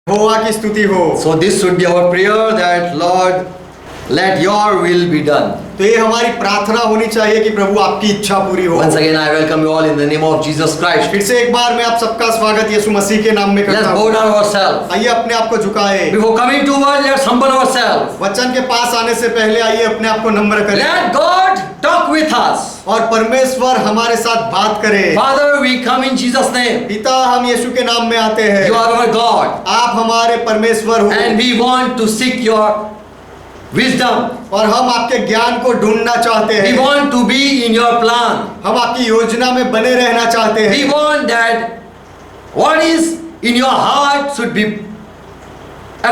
यहोवा की स्तुति हो। So this should be our prayer that Lord, let your will be done. तो ये हमारी प्रार्थना होनी चाहिए कि प्रभु आपकी इच्छा पूरी हो। Once again I welcome you all in the name of Jesus Christ. फिर से एक बार मैं आप सबका स्वागत यीशु मसीह के नाम में Let's करता bow हूँ। down ourselves. आइए अपने आप को झुकाएं। Before coming to word, let's humble ourselves. वचन के पास आने से पहले आइए अपने आप को नम्र करें Let God talk with us. और परमेश्वर हमारे साथ बात करे। Father, we come in Jesus' name. पिता, हम यीशु के नाम में आते हैं। You are our God. आप हमारे परमेश्वर हो And we want to seek your wisdom. और हम आपके ज्ञान को ढूंढना चाहते We हैं। want to be in your plan. हम आपकी योजना में बने रहना चाहते We हैं। want that what is in your heart should be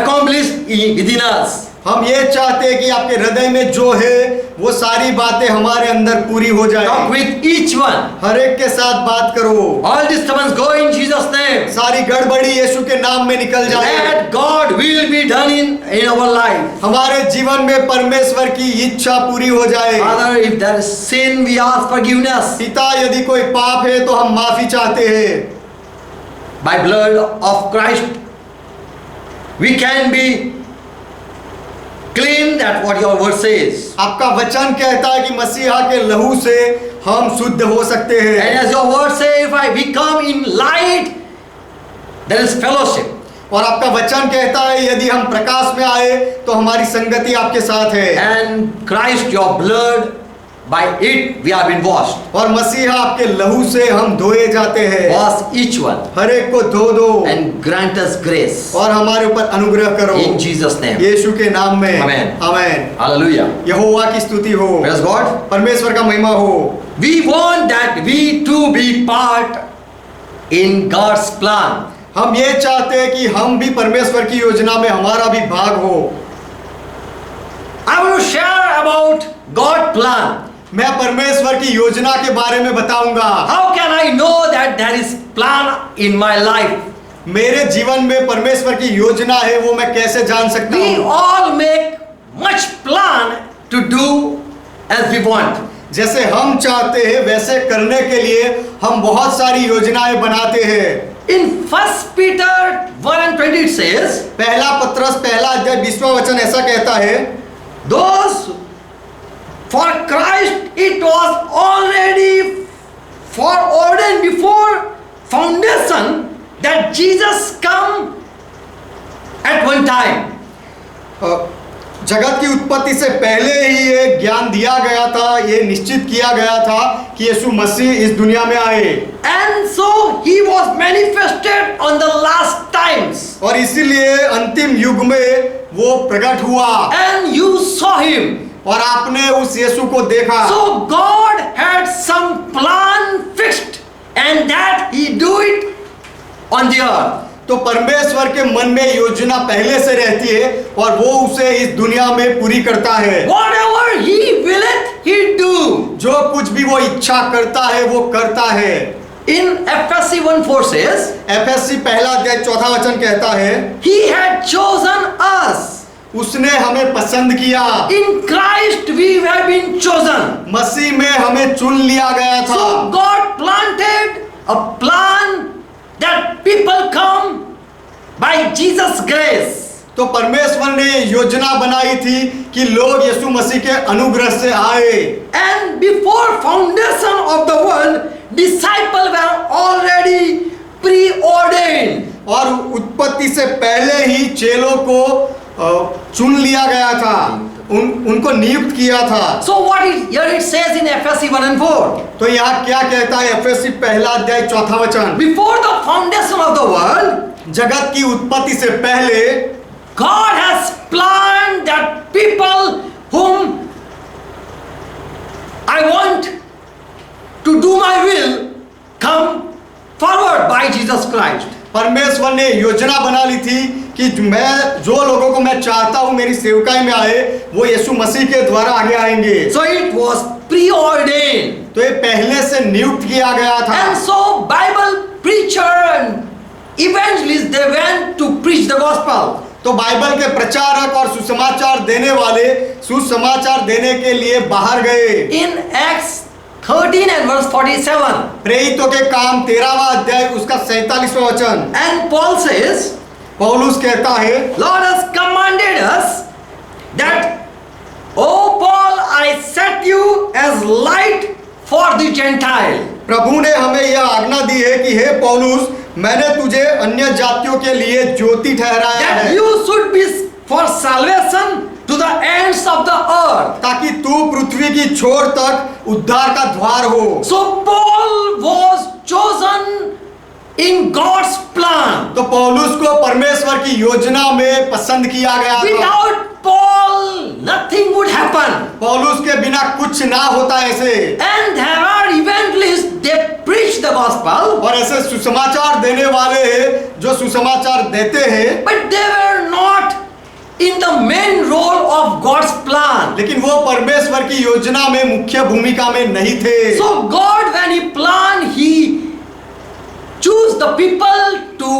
accomplished within us. हम ये चाहते हैं कि आपके हृदय में जो है वो सारी बातें हमारे अंदर पूरी हो Talk जाए। with each one. हर एक के साथ बात करो। All disturbance go in Jesus' name. सारी गड़बड़ी यीशु के नाम में निकल जाए। Let God will be done in our life. हमारे जीवन में परमेश्वर की इच्छा पूरी हो जाए। Father, if there is sin, we ask forgiveness. पिता, यदि कोई पाप है तो हम माफी चाहते हैं। By blood of Christ, we can be clean. That what your word says. आपका वचन कहता है कि मसीहा के लहू से हम शुद्ध हो सकते And हैं। as your word says, if I become in light, there is fellowship. और आपका वचन कहता है यदि हम प्रकाश में आए तो हमारी संगति आपके साथ है। And Christ, your blood, by it we have been washed. और मसीहा आपके लहू से हम धोए जाते हैं। Wash each one हर एक को धो दो and grant us grace. और हमारे ऊपर अनुग्रह करो In Jesus' name. यीशु के नाम में। Amen. आमेन। Hallelujah. यहोवा की स्तुति हो। Praise God. परमेश्वर का महिमा हो। We want that we too be part in God's plan. हम ये चाहते हैं कि हम भी परमेश्वर की योजना में हमारा भी भाग हो। I want to share about God's plan. मैं परमेश्वर की योजना के बारे में बताऊंगा। How can I know that there is plan in my life? मेरे जीवन में परमेश्वर की योजना है वो मैं कैसे जान सकता We हूँ? all make much plan to do as we want. जैसे हम चाहते हैं वैसे करने के लिए हम बहुत सारी योजनाएं बनाते हैं। In 1 Peter 1:20 it says, पहला पत्रस पहला अध्याय 20वां वचन ऐसा कहता है, those for Christ it was already foreordained before foundation that Jesus come at one time. जगत की उत्पत्ति से पहले ही ये ज्ञान दिया गया था, ये निश्चित किया गया था कि यीशु मसीह इस दुनिया में आए। And so he was manifested on the last times. और इसीलिए अंतिम युग में वो प्रकट हुआ। And you saw him. और आपने उस यीशु को देखा। So God had some plan fixed and that he do it on the earth. तो परमेश्वर के मन में योजना पहले से रहती है और वो उसे इस दुनिया में पूरी करता है। Whatever he willeth, he do. जो कुछ भी वो इच्छा करता है वो करता है। In Ephesians 1:4 says, एफएससी पहला अध्याय 4वां वचन कहता है, he had chosen us. उसने हमें पसंद किया। In Christ we have been chosen. मसीह में हमें चुन लिया गया था। So God planted a plan that people come by Jesus' grace. तो परमेश्वर ने योजना बनाई थी कि लोग यीशु मसीह के अनुग्रह से आए। And before foundation of the world, disciples were already preordained. और उत्पत्ति से पहले ही चेलों को चुन लिया गया था, उनको नियुक्त किया था। So what is here it says in Ephesians 1:4? तो यहाँ क्या कहता है एफएससी पहला अध्याय 4वां वचन, Before the foundation of the world, जगत की उत्पत्ति से पहले God has planned that people whom I want to do my will come forward by Jesus Christ. परमेश्वर ने योजना बना ली थी कि मैं जो लोगों को मैं चाहता हूं मेरी सेवकाई में आए वो यीशु मसीह के द्वारा आगे आएंगे। So it was preordained. तो ये पहले से नियुक्त किया गया था। And so Bible preacher and evangelists they went to preach the gospel. तो बाइबल के प्रचारक और सुसमाचार देने वाले सुसमाचार देने के लिए बाहर गए। In Acts 13 and verse 47. प्रेरितों के काम 13वां अध्याय उसका 47वां वचन। And Paul says, पौलुस कहता है, Lord has commanded us that, O Paul, I set you as light for the Gentile. प्रभु ने हमें यह आज्ञा दी है कि हे पौलुस, मैंने तुझे अन्य जातियों के लिए ज्योति ठहराया That है, you should be for salvation to the ends of the earth. ताकि तू पृथ्वी की छोर तक उद्धार का द्वार हो। So Paul was chosen in God's plan. तो पौलुस को परमेश्वर की योजना में पसंद किया गया था। Without Paul, nothing would happen. पौलुस के बिना कुछ ना होता ऐसे। And there are evangelists, they preach the gospel, और ऐसे सुसमाचार देने वाले हैं जो सुसमाचार देते हैं, but they were not in the main role of God's plan. लेकिन वो परमेश्वर की योजना में मुख्य भूमिका में नहीं थे। So God, when He planned, He chose the people to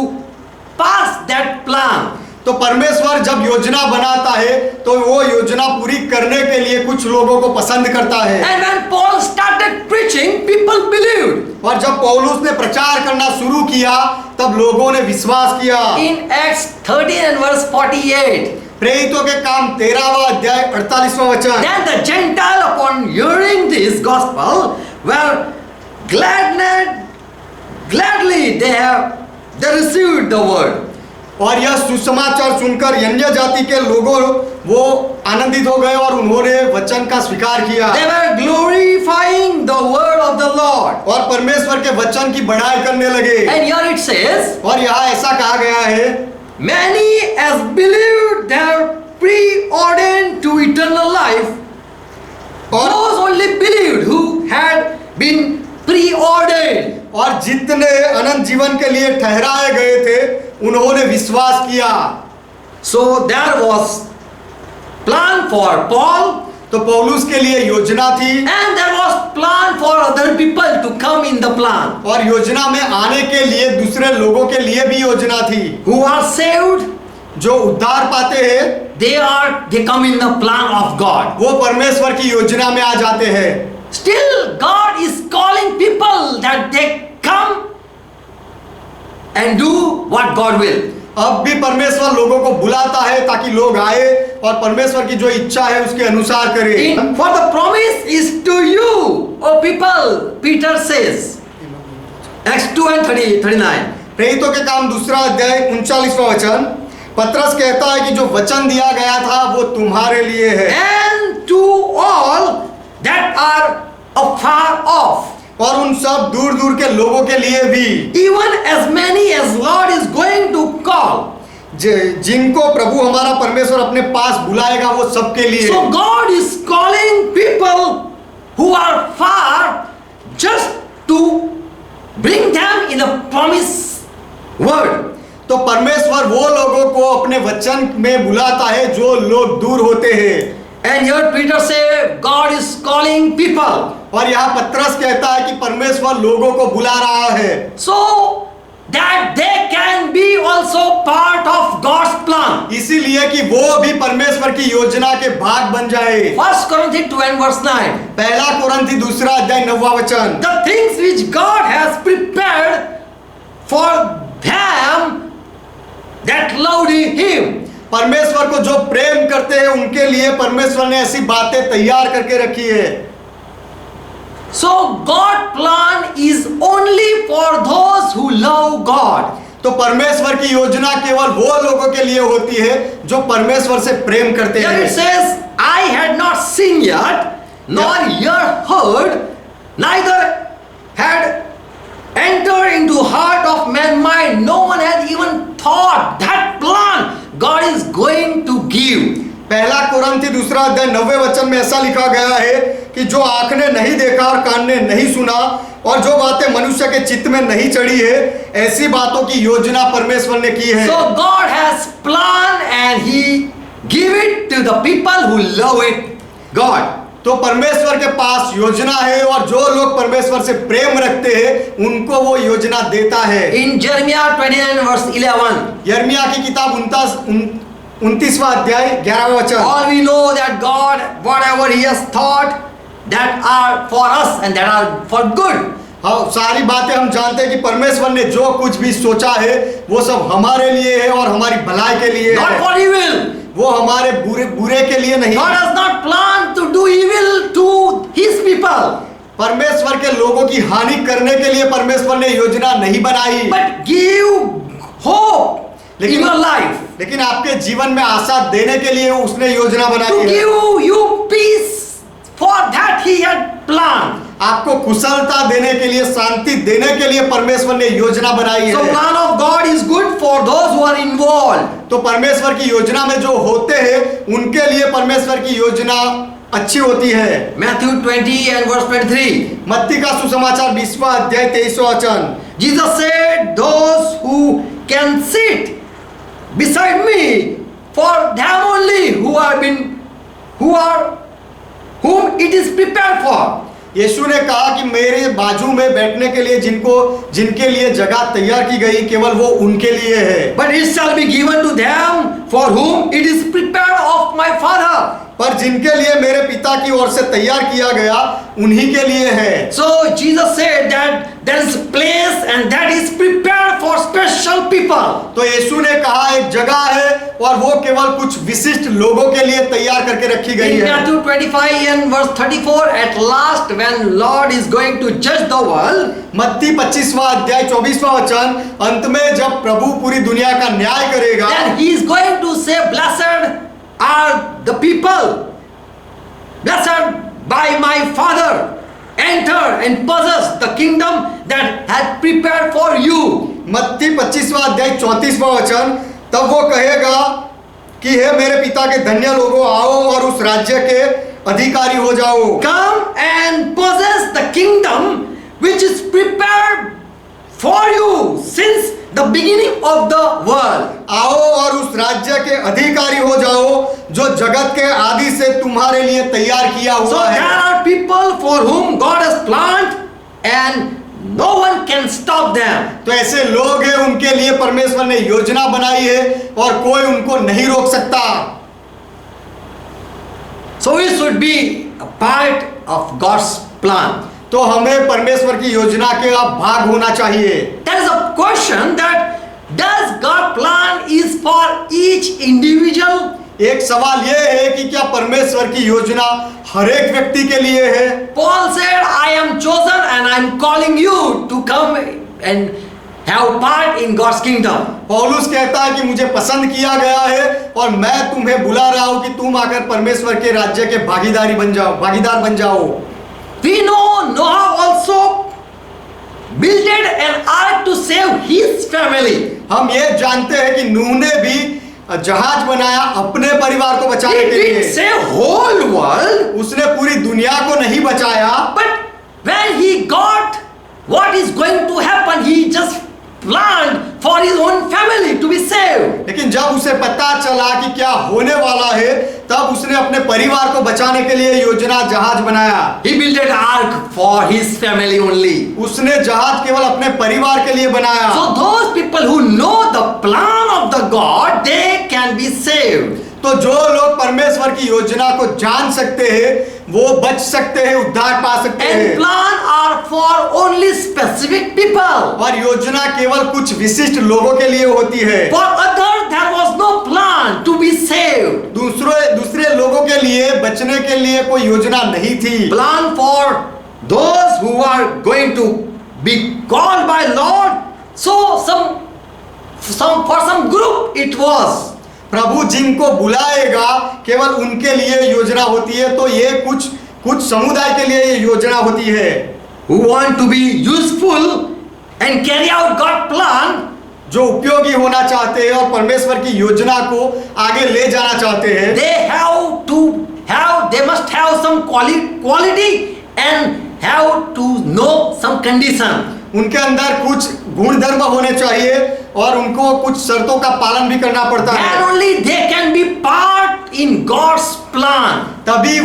pass that plan. तो परमेश्वर जब योजना बनाता है तो वो योजना पूरी करने के लिए कुछ लोगों को पसंद करता है। And when Paul started preaching, people believed. और जब पौलुस ने प्रचार करना शुरू किया तब लोगों ने विश्वास किया। In Acts 13 and verse 48, प्रेरितों के काम 13वां अध्याय 48वां वचन। then the Gentile, upon hearing this gospel, were gladly they received the word. और यह सुसमाचार सुनकर अन्य जाति के लोगों वो आनंदित हो गए और उन्होंने वचन का स्वीकार किया। They were glorifying the word of the Lord. और परमेश्वर के वचन की बढ़ाई करने लगे। And here it says, और यहाँ ऐसा कहा गया है, many as believed they are preordained to eternal life. और Those only believed who had been preordained. और जितने अनंत जीवन के लिए ठहराए गए थे उन्होंने विश्वास किया। So there was plan for Paul, तो पौलुस के लिए योजना थी and there was plan for other people to come in the plan, और योजना में आने के लिए दूसरे लोगों के लिए भी योजना थी। who are saved. जो उद्धार पाते हैं They come in the plan of God. वो परमेश्वर की योजना में आ जाते हैं। Still, God is calling people that they come and do what God will. अब भी परमेश्वर लोगों को बुलाता है ताकि लोग आए और परमेश्वर की जो इच्छा है उसके अनुसार करें। For the promise is to you, O people, Peter says. Acts 2 and 39. प्रेरितों के काम 2 अध्याय 39वां वचन। पतरस कहता है कि जो वचन दिया गया था वो तुम्हारे लिए है And to all that are afar off, और उन सब दूर दूर के लोगों के लिए भी, even as many as Lord is going to call. जिनको प्रभु हमारा परमेश्वर अपने पास बुलाएगा वो सबके लिए। So God is calling people who are far just to bring them in the promised word. तो परमेश्वर वो लोगों को अपने वचन में बुलाता है जो लोग दूर होते हैं। And here Peter said, God is calling people. और यहाँ पतरस कहता है कि परमेश्वर लोगों को बुला रहा है So that they can be also part of God's plan. इसीलिए कि वो भी परमेश्वर की योजना के भाग बन जाए। 1 Corinthians 2 and verse 9. पहला कुरिन्थी 2 अध्याय 9वां वचन। The things which God has prepared for them that loved Him. परमेश्वर को जो प्रेम करते हैं उनके लिए परमेश्वर ने ऐसी बातें तैयार करके रखी है। So God plan is only for those who love God. तो परमेश्वर की योजना केवल वो लोगों के लिए होती है जो परमेश्वर से प्रेम करते Here it हैं। says, I had not seen yet, nor ear heard, neither had entered into heart of man mind. No one had even thought that plan God is going to give. पहला कुरिन्थी 2 अध्याय 9वें वचन में ऐसा लिखा गया है कि जो आँख ने नहीं देखा और कान ने नहीं सुना और जो बातें मनुष्य के चित्त में नहीं चढ़ी है, ऐसी बातों की योजना परमेश्वर ने की है। So God has planned and He give it to the people who love it. God. तो परमेश्वर के पास योजना है और जो लोग परमेश्वर से प्रेम रखते हैं उनको वो योजना देता है। In Jeremiah 29 verse 11. यिर्मयाह की किताब 29वां अध्याय 11वां वचन। All we know that God, whatever He has thought, that are for us and that are for good. हाँ, सारी बातें हम जानते हैं कि परमेश्वर ने जो कुछ भी सोचा है वो सब हमारे लिए है और हमारी भलाई के लिए not है। for evil. वो हमारे बुरे के लिए नहीं। God has not planned to do evil to His people, परमेश्वर के लोगों की हानि करने के लिए परमेश्वर ने योजना नहीं बनाई, but give hope in लेकिन your life, लेकिन आपके जीवन में आशा देने के लिए उसने योजना to बनाई है। give you peace for that He had planned. आपको कुशलता देने के लिए, शांति देने के लिए परमेश्वर ने योजना बनाई So है। plan of God is good for those who are involved. तो परमेश्वर की योजना में जो होते हैं उनके लिए परमेश्वर की योजना अच्छी होती है। Matthew 20 and verse 23. मत्ती का सुसमाचार 20वां अध्याय 23वां वचन। Jesus said, those who can sit beside me, for them only whom it is prepared for. यीशु ने कहा कि मेरे बाजू में बैठने के लिए जिनके लिए जगह तैयार की गई केवल वो उनके लिए है। But it shall be given to them for whom it is prepared of my Father. पर जिनके लिए मेरे पिता की ओर से तैयार किया गया उन्हीं के लिए है। So Jesus said that there is a place and that is prepared for special people. तो यीशु ने कहा एक जगह है और वो केवल कुछ विशिष्ट लोगों के लिए तैयार करके रखी गई In है। Matthew 25 and verse 34, at last when Lord is going to judge the world, मत्ती 25वां अध्याय 24वां वचन, अंत में जब प्रभु पूरी दुनिया का न्याय करेगा then He is going to say, blessed are the people, blessed by my Father, enter and possess the kingdom that had prepared for you. मत्ती 25वां अध्याय 34वां वचन, तब वो कहेगा कि हे मेरे पिता के धन्य लोगों, आओ और उस राज्य के अधिकारी हो जाओ। Come and possess the kingdom which is prepared for you since the beginning of the world. आओ और उस राज्य के अधिकारी हो जाओ जो जगत के आदि से तुम्हारे लिए तैयार किया So हुआ there है। are people for whom God has planned and no one can stop them. तो ऐसे लोग हैं उनके लिए परमेश्वर ने योजना बनाई है और कोई उनको नहीं रोक सकता। So we should be a part of God's plan. तो हमें परमेश्वर की योजना के भाग होना चाहिए। There is a question that does God plan is for each individual? एक सवाल यह है कि क्या परमेश्वर की योजना हर एक व्यक्ति के लिए है? Paul said, I am chosen and I am calling you to come and have part in God's kingdom. पौलुस कहता है कि मुझे पसंद किया गया है और मैं तुम्हें बुला रहा हूं कि तुम आकर परमेश्वर के राज्य के भागीदार बन जाओ। We know Noah also built an ark to save his family. हम ये जानते हैं कि नूह ने भी जहाज बनाया अपने परिवार को बचाने He के didn't लिए। save whole world, उसने पूरी दुनिया को नहीं बचाया, but when he got what is going to happen, he just planned for his own family to be saved. लेकिन जब उसे पता चला कि क्या होने वाला है तब उसने अपने परिवार को बचाने के लिए योजना जहाज बनाया। He built an ark for his family only. उसने जहाज केवल अपने परिवार के लिए बनाया। So those people who know the plan of the God, they can be saved. तो जो लोग परमेश्वर की योजना को जान सकते हैं वो बच सकते हैं, उद्धार पा सकते And हैं। plan are for only specific people. और योजना केवल कुछ विशिष्ट लोगों के लिए होती है। For others, there was no plan to be saved. दूसरे लोगों के लिए बचने के लिए कोई योजना नहीं थी। Plan for those who are going to be called by Lord. So for some group it was. प्रभु जिनको बुलाएगा केवल उनके लिए योजना होती है। तो ये कुछ समुदाय के लिए ये योजना होती है। Who want to be useful and carry out God's plan. जो उपयोगी होना चाहते हैं और परमेश्वर की योजना को आगे ले जाना चाहते हैं। They must have some quality and have to know some condition. उनके अंदर कुछ गुण धर्म होने चाहिए और उनको कुछ शर्तों का पालन भी करना पड़ता Then है। only they can be part in God's plan. तभी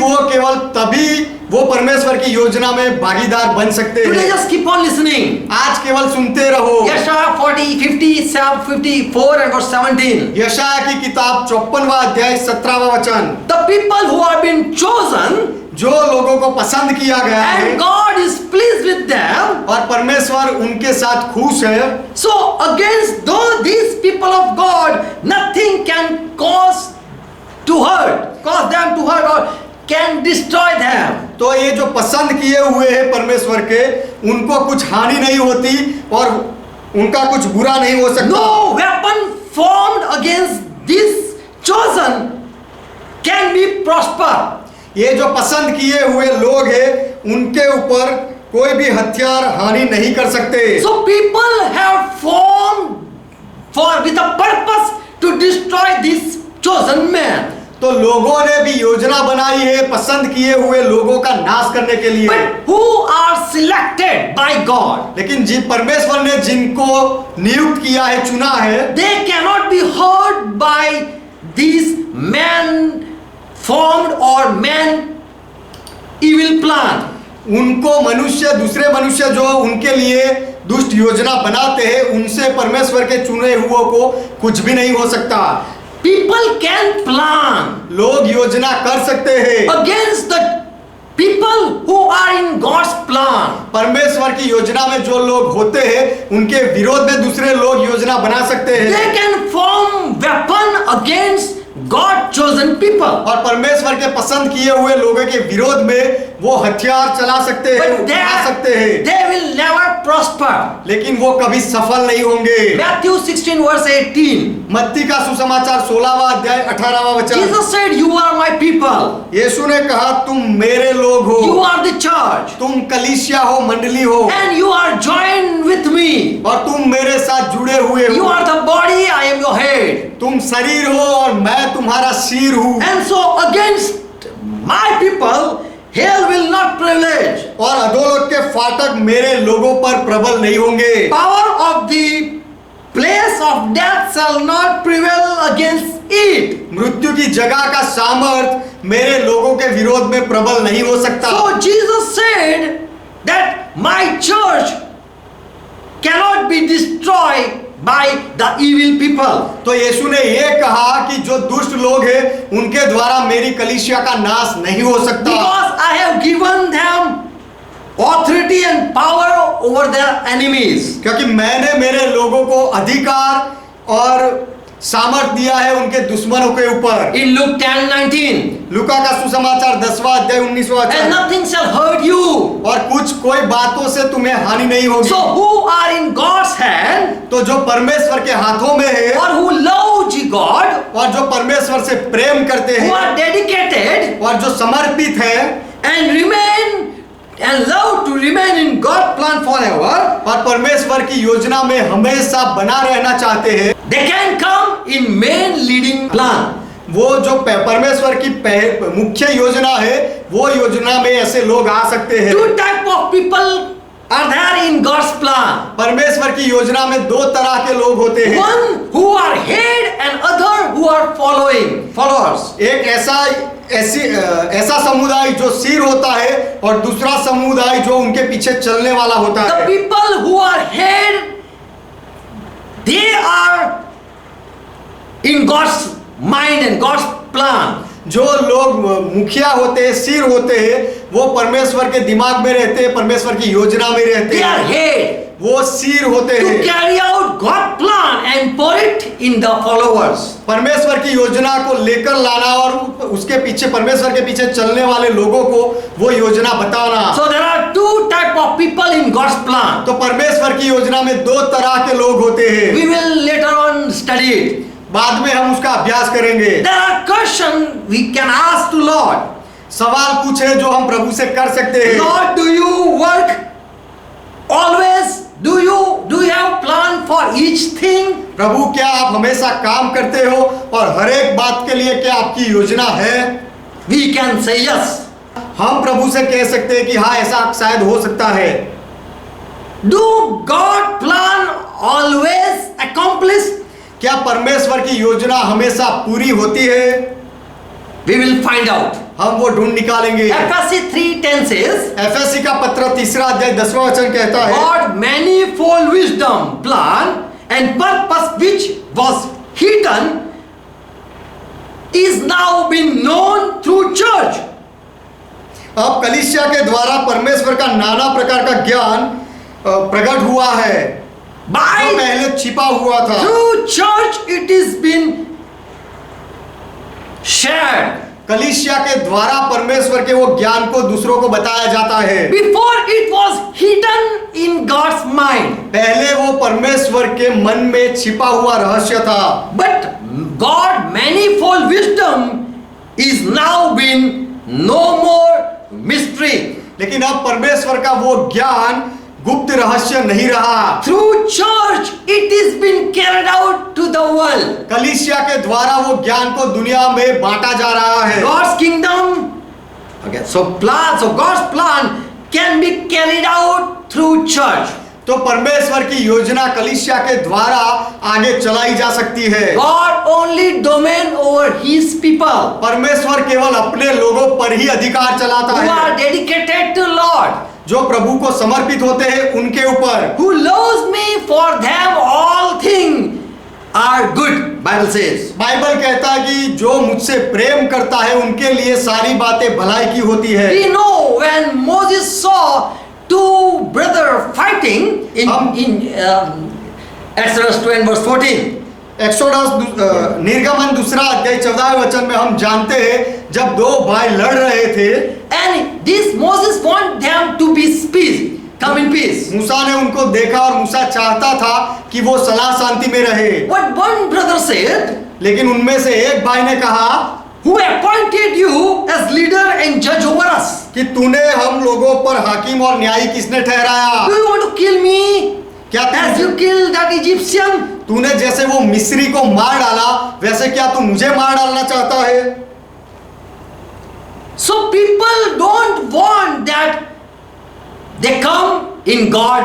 वो परमेश्वर की योजना में भागीदार बन सकते Today हैं। just keep on listening. आज केवल सुनते रहो। Yeshaya 54 and verse 17. यशायाह की किताब 54वां अध्याय 17वां वचन। The people who have been chosen, जो लोगों को पसंद किया गया है and God is pleased with them. और परमेश्वर उनके साथ खुश है, So against these people of God, nothing can cause them to hurt or can destroy them. तो ये जो पसंद किए हुए हैं परमेश्वर के, उनको कुछ हानि नहीं होती और उनका कुछ बुरा नहीं हो सकता। No weapon formed against this chosen can be prosper. ये जो पसंद किए हुए लोग हैं, उनके ऊपर कोई भी हथियार हानि नहीं कर सकते। So people have formed with a purpose to destroy this chosen man. तो लोगों ने भी योजना बनाई है पसंद किए हुए लोगों का नाश करने के लिए। But who are selected by God? लेकिन परमेश्वर ने जिनको नियुक्त किया है, चुना है, They cannot be hurt by these man formed or man evil plan. उनको दूसरे मनुष्य जो उनके लिए दुष्ट योजना बनाते हैं, उनसे परमेश्वर के चुने हुओं को कुछ भी नहीं हो सकता। People can plan लोग योजना कर सकते हैं against the people who are in God's plan. परमेश्वर की योजना में जो लोग होते हैं, उनके विरोध में दूसरे लोग योजना बना सकते हैं। They can form weapon against God chosen people. और परमेश्वर के पसंद किए हुए लोगों के विरोध में वो हथियार चला सकते हैं, But उठा सकते हैं, they will never prosper. लेकिन वो कभी सफल नहीं होंगे। Matthew 16 verse 18. मत्ती का सुसमाचार 16वां अध्याय 18वां वचन। Jesus said, "You are my people. यीशु ने कहा, तुम मेरे लोग हो, You are the church, तुम कलीसिया हो, मंडली हो, and you are joined with me. और तुम मेरे साथ जुड़े हुए You हो। are the body, I am your head." तुम शरीर हो और मैं तुम्हारा सिर हूँ। And so against my people, hell will not prevail. और अधोलोक के फाटक मेरे लोगों पर प्रबल नहीं होंगे। Power of the place of death shall not prevail against it. मृत्यु की जगह का सामर्थ मेरे लोगों के विरोध में प्रबल नहीं हो सकता। So Jesus said that my church cannot be destroyed by the evil people. तो यीशु ने ये कहा कि जो दुष्ट लोग हैं, उनके द्वारा मेरी कलीसिया का नाश नहीं हो सकता, Because I have given them authority and power over their enemies. क्योंकि मैंने मेरे लोगों को अधिकार और सामर्थ दिया है उनके दुश्मनों के ऊपर। In Luke 10:19. लूका का सुसमाचार 10वां अध्याय 19वां And वचन। nothing shall hurt you. और कोई बातों से तुम्हें हानि नहीं होगी। So who are in God's hand, तो जो परमेश्वर के हाथों में है or who love God, और जो परमेश्वर से प्रेम करते who हैं are dedicated और जो समर्पित है and remain and love to remain in God's plan forever, और परमेश्वर की योजना में हमेशा बना रहना चाहते हैं, they can come in main leading plan. वो जो परमेश्वर की मुख्य योजना है, वो योजना में ऐसे लोग आ सकते हैं। Two type of people are there in God's plan. परमेश्वर की योजना में दो तरह के लोग होते हैं। One who are head and other who are followers. एक ऐसा समुदाय जो सिर होता है और दूसरा समुदाय जो उनके पीछे चलने वाला होता The है। people who are head, they are in God's mind and God's plan. जो लोग मुखिया होते हैं, सिर होते हैं, वो परमेश्वर के दिमाग में रहते हैं, परमेश्वर की योजना में रहते They are हैं, head वो सिर होते to हैं। carry out God's plan and pour it in the followers. परमेश्वर की योजना को लेकर लाना और उसके पीछे परमेश्वर के पीछे चलने वाले लोगों को वो योजना बताना। So there are two type of people in God's plan. तो परमेश्वर की योजना में दो तरह के लोग होते हैं। We will later on study it. बाद में हम उसका अभ्यास करेंगे। There are questions we can ask to Lord. सवाल कुछ है जो हम प्रभु से कर सकते हैं। Lord, do you work always? Do you have plan for each thing? प्रभु, क्या आप हमेशा काम करते हो और हर एक बात के लिए क्या आपकी योजना है? We can say yes. हम प्रभु से कह सकते हैं कि हाँ, ऐसा शायद हो सकता है। Do God plan always accomplish? क्या परमेश्वर की योजना हमेशा पूरी होती है? We will find out. हम वो ढूंढ निकालेंगे। Ephesians 3:10 says, एफएससी का पत्र 3 अध्याय 10वां वचन कहता है, God manifold wisdom, plan and purpose which was hidden is now been known through church. अब कलीसिया के द्वारा परमेश्वर का नाना प्रकार का ज्ञान प्रकट हुआ है, जो By पहले छिपा हुआ था। through church it is been shared. कलीसिया के द्वारा परमेश्वर के वो ज्ञान को दूसरों को बताया जाता है। Before it was hidden in God's mind. पहले वो परमेश्वर के मन में छिपा हुआ रहस्य था, But God manifold wisdom is now been no more mystery. लेकिन अब परमेश्वर का वो ज्ञान गुप्त रहस्य नहीं रहा। Through church it is been carried out to the world. कलीसिया के द्वारा वो ज्ञान को दुनिया में बांटा जा रहा है। God's kingdom, okay, so God's plan can be carried out through church. तो परमेश्वर की योजना कलीसिया के द्वारा आगे चलाई जा सकती है। God only domain over his people परमेश्वर केवल अपने लोगों पर ही अधिकार चलाता who है, are dedicated to Lord, जो प्रभु को समर्पित होते हैं उनके ऊपर। who loves me, for them all things are good, Bible says. Bible कहता है कि जो मुझसे प्रेम करता है उनके लिए सारी बातें भलाई की होती है। We know when Moses saw two brothers fighting in Exodus 2 and verse 14. Exodus निर्गमन दूसरा अध्याय 14वें वचन में हम जानते हैं जब दो भाई लड़ रहे थे, And this Moses want them to be peace, come in peace. मूसा ने उनको देखा और मूसा चाहता था कि वो सलाह शांति में रहे। What one brother said, लेकिन उनमें से एक भाई ने कहा who appointed you as leader and judge over us? कि तूने हम लोगों पर हाकिम और न्यायी किसने ठहराया? Do you want to kill me क्या as you killed that Egyptian? तूने जैसे वो मिस्री को मार डाला वैसे क्या तू मुझे मार डालना चाहता है? So people don't want that they come in God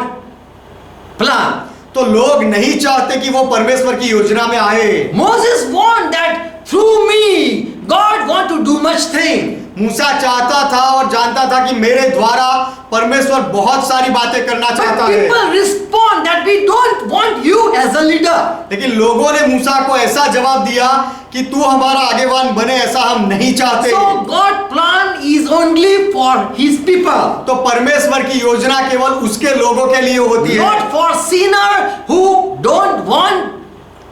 plan. तो लोग नहीं चाहते कि वो परमेश्वर की योजना में आए। Moses want that through me God want to do much thing. मूसा चाहता था और जानता था कि मेरे द्वारा परमेश्वर बहुत सारी बातें करना चाहता But है, people respond that we don't want you as a leader. लेकिन लोगों ने मूसा को ऐसा जवाब दिया कि तू हमारा आगेवान बने, ऐसा हम नहीं चाहते। So God plan is only for his people, तो परमेश्वर की योजना केवल उसके लोगों के लिए होती है, not for sinner who don't want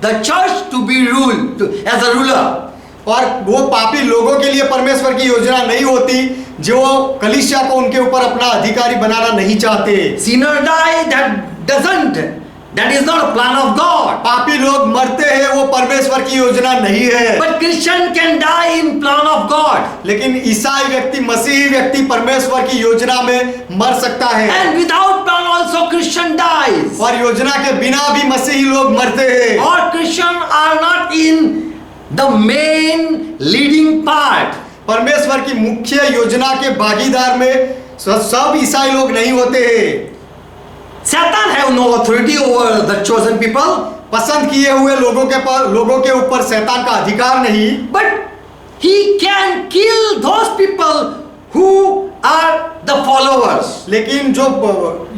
the church to be ruled as a ruler. और वो पापी लोगों के लिए परमेश्वर की योजना नहीं होती जो कलीसिया को उनके ऊपर अपना अधिकारी बनाना नहीं चाहते। Sinner die, that is not a plan of God. पापी लोग मरते हैं, वो परमेश्वर की योजना नहीं है। But Christian can die in plan of God. लेकिन ईसाई व्यक्ति, मसीही व्यक्ति परमेश्वर की योजना में मर सकता है, And without plan also Christian dies. और योजना के बिना भी मसीही लोग मरते हैं। Or Christian are not in the main leading part. परमेश्वर की मुख्य योजना के भागीदार में सब ईसाई लोग नहीं होते हैं। Satan have no authority over the chosen people. पसंद किए हुए लोगों के ऊपर शैतान का अधिकार नहीं, But he can kill those people who are the followers. लेकिन जो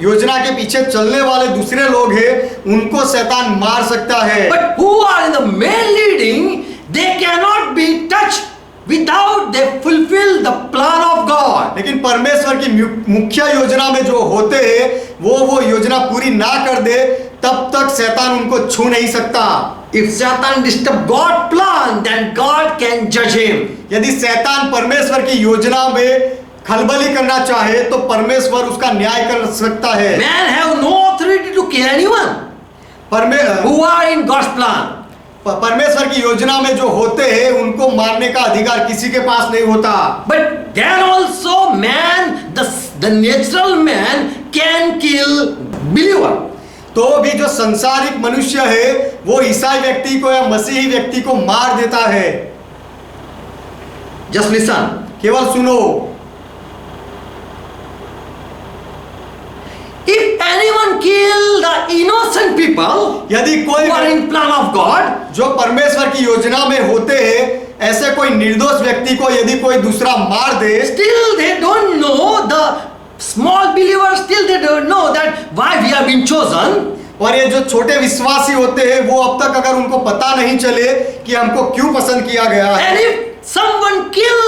योजना के पीछे चलने वाले दूसरे लोग हैं उनको शैतान मार सकता है। But who are in the main leading, they cannot be touched without they fulfill the plan of God. लेकिन परमेश्वर की मुख्य योजना में जो होते हैं वो योजना पूरी ना कर दे तब तक शैतान उनको छू नहीं सकता। If Satan disturb God's plan, then God can judge him. यदि शैतान परमेश्वर की योजना में खलबली करना चाहे तो परमेश्वर उसका न्याय कर सकता है। Man have no authority to kill anyone who are in God's plan. परमेश्वर की योजना में जो होते हैं उनको मारने का अधिकार किसी के पास नहीं होता। But then also man, the natural man can kill believer. तो भी जो संसारिक मनुष्य है वो ईसाई व्यक्ति को या मसीही व्यक्ति को मार देता है। Just listen. केवल सुनो, If anyone kill the innocent people यदि कोई who are in plan of God, जो परमेश्वर की योजना में होते हैं ऐसे कोई निर्दोष व्यक्ति को यदि कोई दूसरा मार दे, still they don't know, the small believers still they don't know that why we have been chosen. और ये जो छोटे विश्वासी होते हैं वो अब तक अगर उनको पता नहीं चले कि हमको क्यों पसंद किया गया है, And if someone kill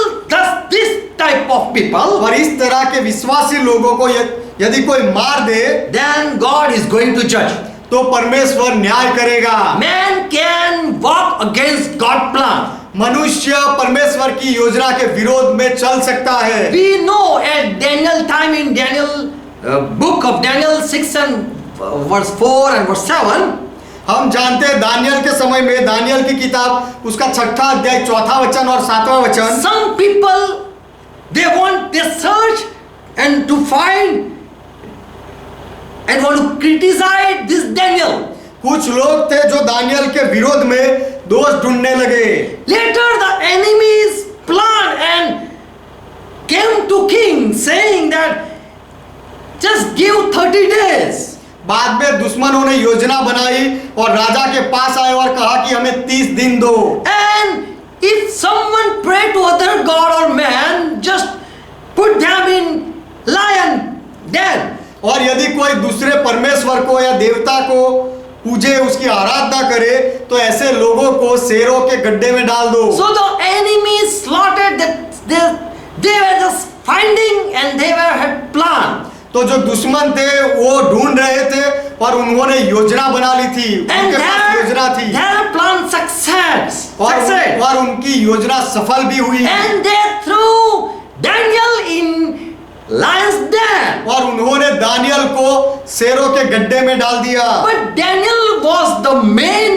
this type of people, और इस तरह के विश्वासी लोगों को यदि कोई मार दे then God is going to judge. तो परमेश्वर न्याय करेगा। Man can walk against God's plan. मनुष्य परमेश्वर की योजना के विरोध में चल सकता है। We know at Daniel time in Daniel book of Daniel 6 and verse 4 and verse 7. हम जानते हैं दानियल के समय में दानियल की किताब उसका 6ठा अध्याय 4था वचन और 7वां वचन। Some people they search and to find and want to criticize this Daniel. कुछ लोग थे जो दानियल के विरोध में दोष ढूंढने लगे। Later the enemies planned and came to king saying that just give 30 days. बाद में दुश्मनों ने योजना बनाई और राजा के पास आए और कहा कि हमें 30 दिन दो। And if someone pray to other god or man, just put them in lion den. और यदि कोई दूसरे परमेश्वर को या देवता को पूजे उसकी आराधना करे तो ऐसे लोगों को शेरों के गड्ढे में डाल दो। So the enemies slaughtered they were just finding and they were had planned. तो जो दुश्मन थे वो ढूंढ रहे थे और उन्होंने योजना बना ली थी। And उनके पास योजना थी their plan success. और उनकी योजना सफल भी हुई। And they threw Daniel in lion's den. और उन्होंने दानियल को शेरों के गड्ढे में डाल दिया। But Daniel was the main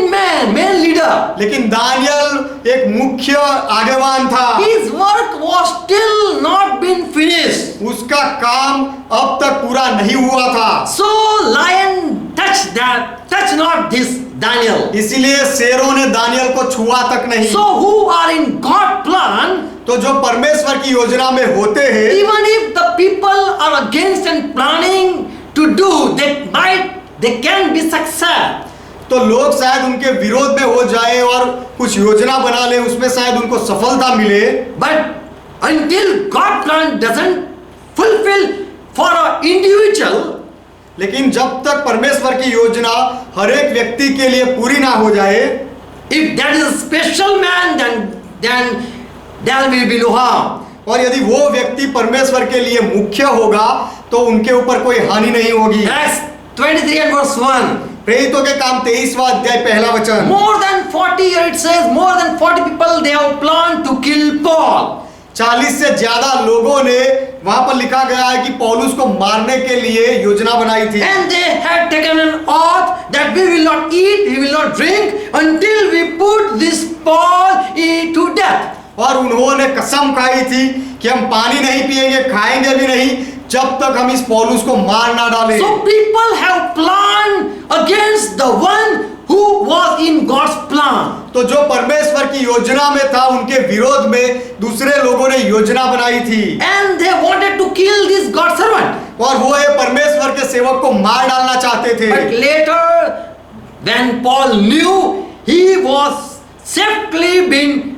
leader. लेकिन दानियल एक मुख्य आगेवान था। His work was still not been finished. उसका काम अब तक पूरा नहीं हुआ था। So lion touch not this Daniel. इसीलिए शेरों ने दानियल को छुआ तक नहीं। So who are in God plan? तो जो परमेश्वर की योजना में होते हैं, Even if the people are against and planning to do, they can be success. तो लोग शायद उनके विरोध में हो जाए और कुछ योजना बना ले, उसमें शायद उनको सफलता मिले। But until God plan doesn't fulfill for an individual, लेकिन जब तक परमेश्वर की योजना हर एक व्यक्ति के लिए पूरी ना हो जाए, if that is a special man, then there will be no harm. और यदि वो व्यक्ति परमेश्वर के लिए मुख्य होगा तो उनके ऊपर कोई हानि नहीं होगी। Acts 23 and verse 1. प्रेरितों के काम 23वां अध्याय पहला वचन। More than 40, it says, more than 40 people they have planned to kill Paul. 40 से ज्यादा लोगों ने वहां पर लिखा गया है कि पौलुस को मारने के लिए योजना बनाई थी। And they had taken an oath that we will not eat, we will not drink until we put this Paul to death. और उन्होंने कसम खाई थी कि हम पानी नहीं पिएंगे, खाएंगे भी नहीं जब तक हम इस पौलुस को मार ना डालें। So people have planned against the one who was in God's plan. तो जो परमेश्वर की योजना में था उनके विरोध में दूसरे लोगों ने योजना बनाई थी। And they wanted to kill this God servant. और वो ये परमेश्वर के सेवक को मार डालना चाहते थे। But later, when Paul knew he was safely been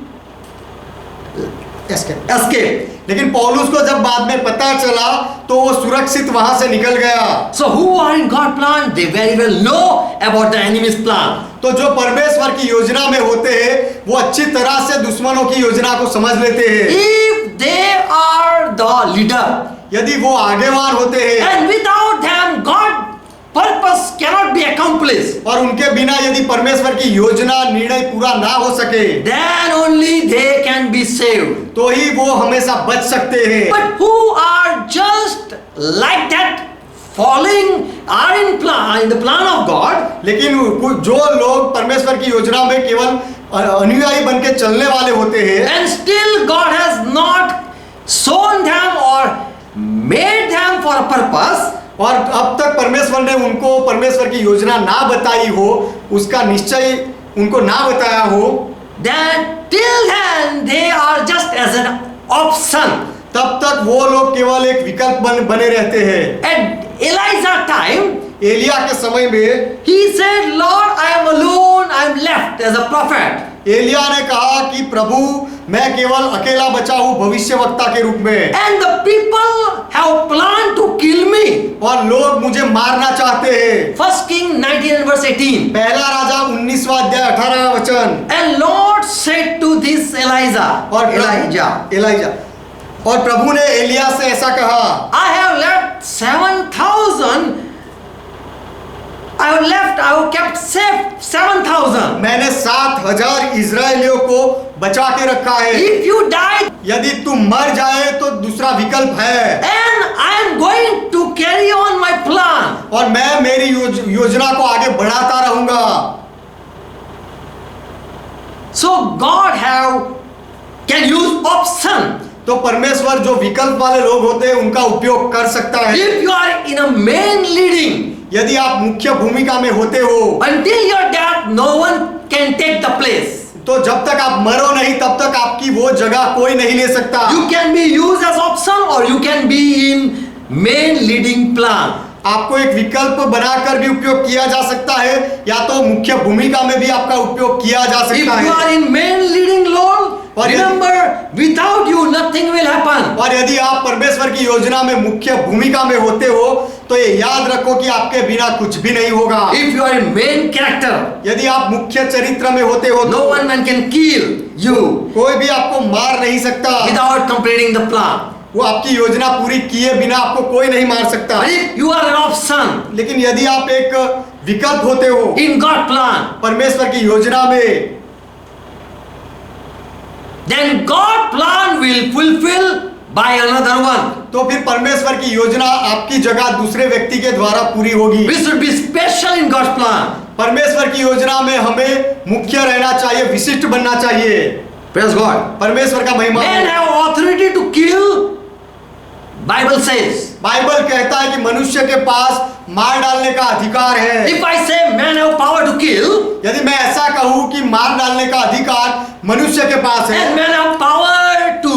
escaped. लेकिन पौलुस को जब बाद में पता चला तो वो सुरक्षित वहां से निकल गया। So who are in God's plan? They very well know about the enemy's plan. तो जो परमेश्वर की योजना में होते हैं वो अच्छी तरह से दुश्मनों की योजना को समझ लेते हैं। If they are the leader, यदि वो आगेवान होते हैं and without them God purpose cannot be accomplished, और उनके बिना यदि परमेश्वर की योजना निर्णय पूरा ना हो सके then only they can be saved. तो ही वो हमेशा बच सकते हैं। But who are just like that, falling are in the plan of God, लेकिन जो लोग परमेश्वर की योजना में केवल अनुयायी बन के चलने वाले होते हैं and still God has not sown them or made them for a purpose, और अब तक परमेश्वर ने उनको परमेश्वर की योजना ना बताई हो, उसका निश्चय उनको ना बताया हो, then till then they are just as an option. तब तक वो लोग केवल एक विकल्प बने रहते हैं। At Elijah time, एलिया के समय में he said, Lord, I am alone, I am left as a prophet. Elia ने कहा कि प्रभु मैं केवल अकेला बचा हूँ भविष्यवक्ता के रूप में, And the people have planned to kill me. और लोग मुझे मारना चाहते हैं। 1 King 19 and verse 18. पहला राजा 19वां अध्याय 18वां वचन। And Lord said to this Elijah, और Elijah. और प्रभु ने एलिया से ऐसा कहा, I have left 7,000. I have kept safe 7,000. मैंने 7,000 इजरायलियों को बचा के रखा है। If you die, यदि तू मर जाए तो दूसरा विकल्प है, and I am going to carry on my plan. और मैं मेरी योजना को आगे बढ़ाता रहूंगा। So God can use option. तो परमेश्वर जो विकल्प वाले लोग होते हैं उनका उपयोग कर सकता है। If you are in a main leading, यदि आप मुख्य भूमिका में होते हो, until your death, no one can take the place. तो जब तक आप मरो नहीं तब तक आपकी वो जगह कोई नहीं ले सकता। You can be used as option or you can be in main leading plan. आपको एक विकल्प बनाकर भी उपयोग किया जा सकता है, या तो मुख्य भूमिका में भी आपका उपयोग किया जा If सकता you है। are in main leading role, और remember, without you nothing will happen. और यदि आप परमेश्वर की योजना में मुख्य भूमिका में होते हो तो ये याद रखो कि आपके बिना कुछ भी नहीं होगा। If you are in main character, यदि आप मुख्य चरित्र में होते हो no तो one man can kill you कोई भी आपको मार नहीं सकता। without completing the plan. वो आपकी योजना पूरी किए बिना आपको कोई नहीं मार सकता। But if you are an option लेकिन यदि आप एक विकल्प होते हो in God plan, परमेश्वर की योजना में, then God plan will fulfill by another one. तो फिर परमेश्वर की योजना आपकी जगह दूसरे व्यक्ति के द्वारा पूरी होगी। We should be special in God's plan. परमेश्वर की योजना में हमें मुख्य रहना चाहिए, विशिष्ट बनना चाहिए। Praise God. परमेश्वर का महिमा Men हो। have authority to kill. Bible says. Bible कहता है कि मनुष्य के पास मार डालने का अधिकार है। If I say men have power to kill, यदि मैं ऐसा कहूँ कि मार डालने का अधिकार मनुष्य के पास है and men have power to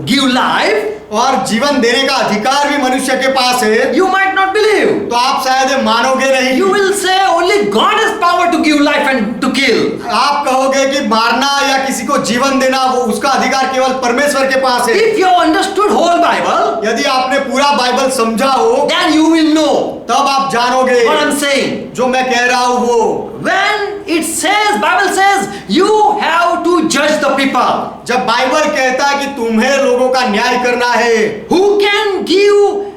give life, और जीवन देने का अधिकार भी मनुष्य के पास है, you might not believe. तो आप शायद मानोगे नहीं। You will say only God has power to give life and to kill. आप कहोगे कि मारना या किसी को जीवन देना वो उसका अधिकार केवल परमेश्वर के पास है। If you have understood whole Bible, यदि आपने पूरा बाइबल समझा हो then you will know तब आप जानोगे what I'm saying. जो मैं कह रहा हूँ वो। When it says, Bible says, you have to judge the people. जब बाइबल कहता है कि तुम्हें लोगों का न्याय करना है, Who can give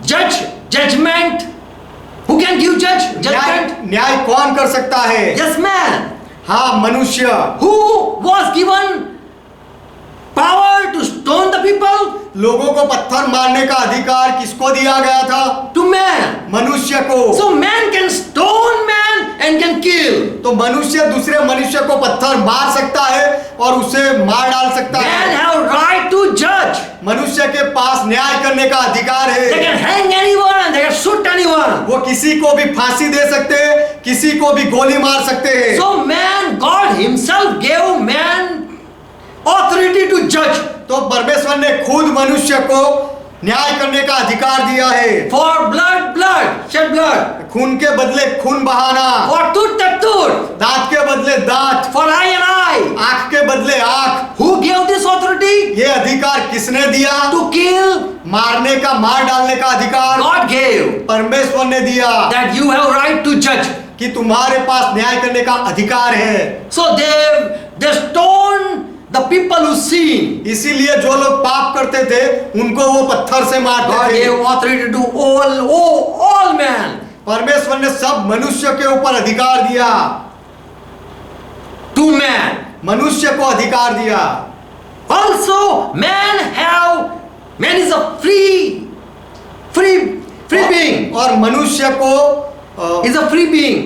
judgment? Who can give judgment? न्याय कौन कर सकता है? Yes, man. हाँ, मनुष्य। Who was given power to stone the people? लोगों को पत्थर मारने का अधिकार किसको दिया गया था? To man. मनुष्य को। So man can stone man and can kill. तो मनुष्य दूसरे मनुष्य को पत्थर मार सकता है और उसे मार डाल सकता Man है। have right to judge. मनुष्य के पास न्याय करने का अधिकार They है। can hang anyone and they can shoot anyone. वो किसी को भी फांसी दे सकते हैं, किसी को भी गोली मार सकते हैं। So man, God himself gave man authority to judge. तो परमेश्वर ने खुद मनुष्य को न्याय करने का अधिकार दिया है। For blood, shed blood. खून के बदले खून बहाना, For tooth, दांत के बदले दांत, for eye. आंख के बदले आंख। Who gave this authority? ये अधिकार किसने दिया? To kill. मारने का, मार डालने का अधिकार God gave. परमेश्वर ने दिया That you have right to judge. कि तुम्हारे पास न्याय करने का अधिकार है। So they stoned the people who sin. इसीलिए जो लोग पाप करते थे उनको वो पत्थर से God मारते gave थे। authority to all men. परमेश्वर ने सब मनुष्य के ऊपर अधिकार दिया, To man. मनुष्य को अधिकार दिया। Also, man is a free being. और मनुष्य को Is a free being.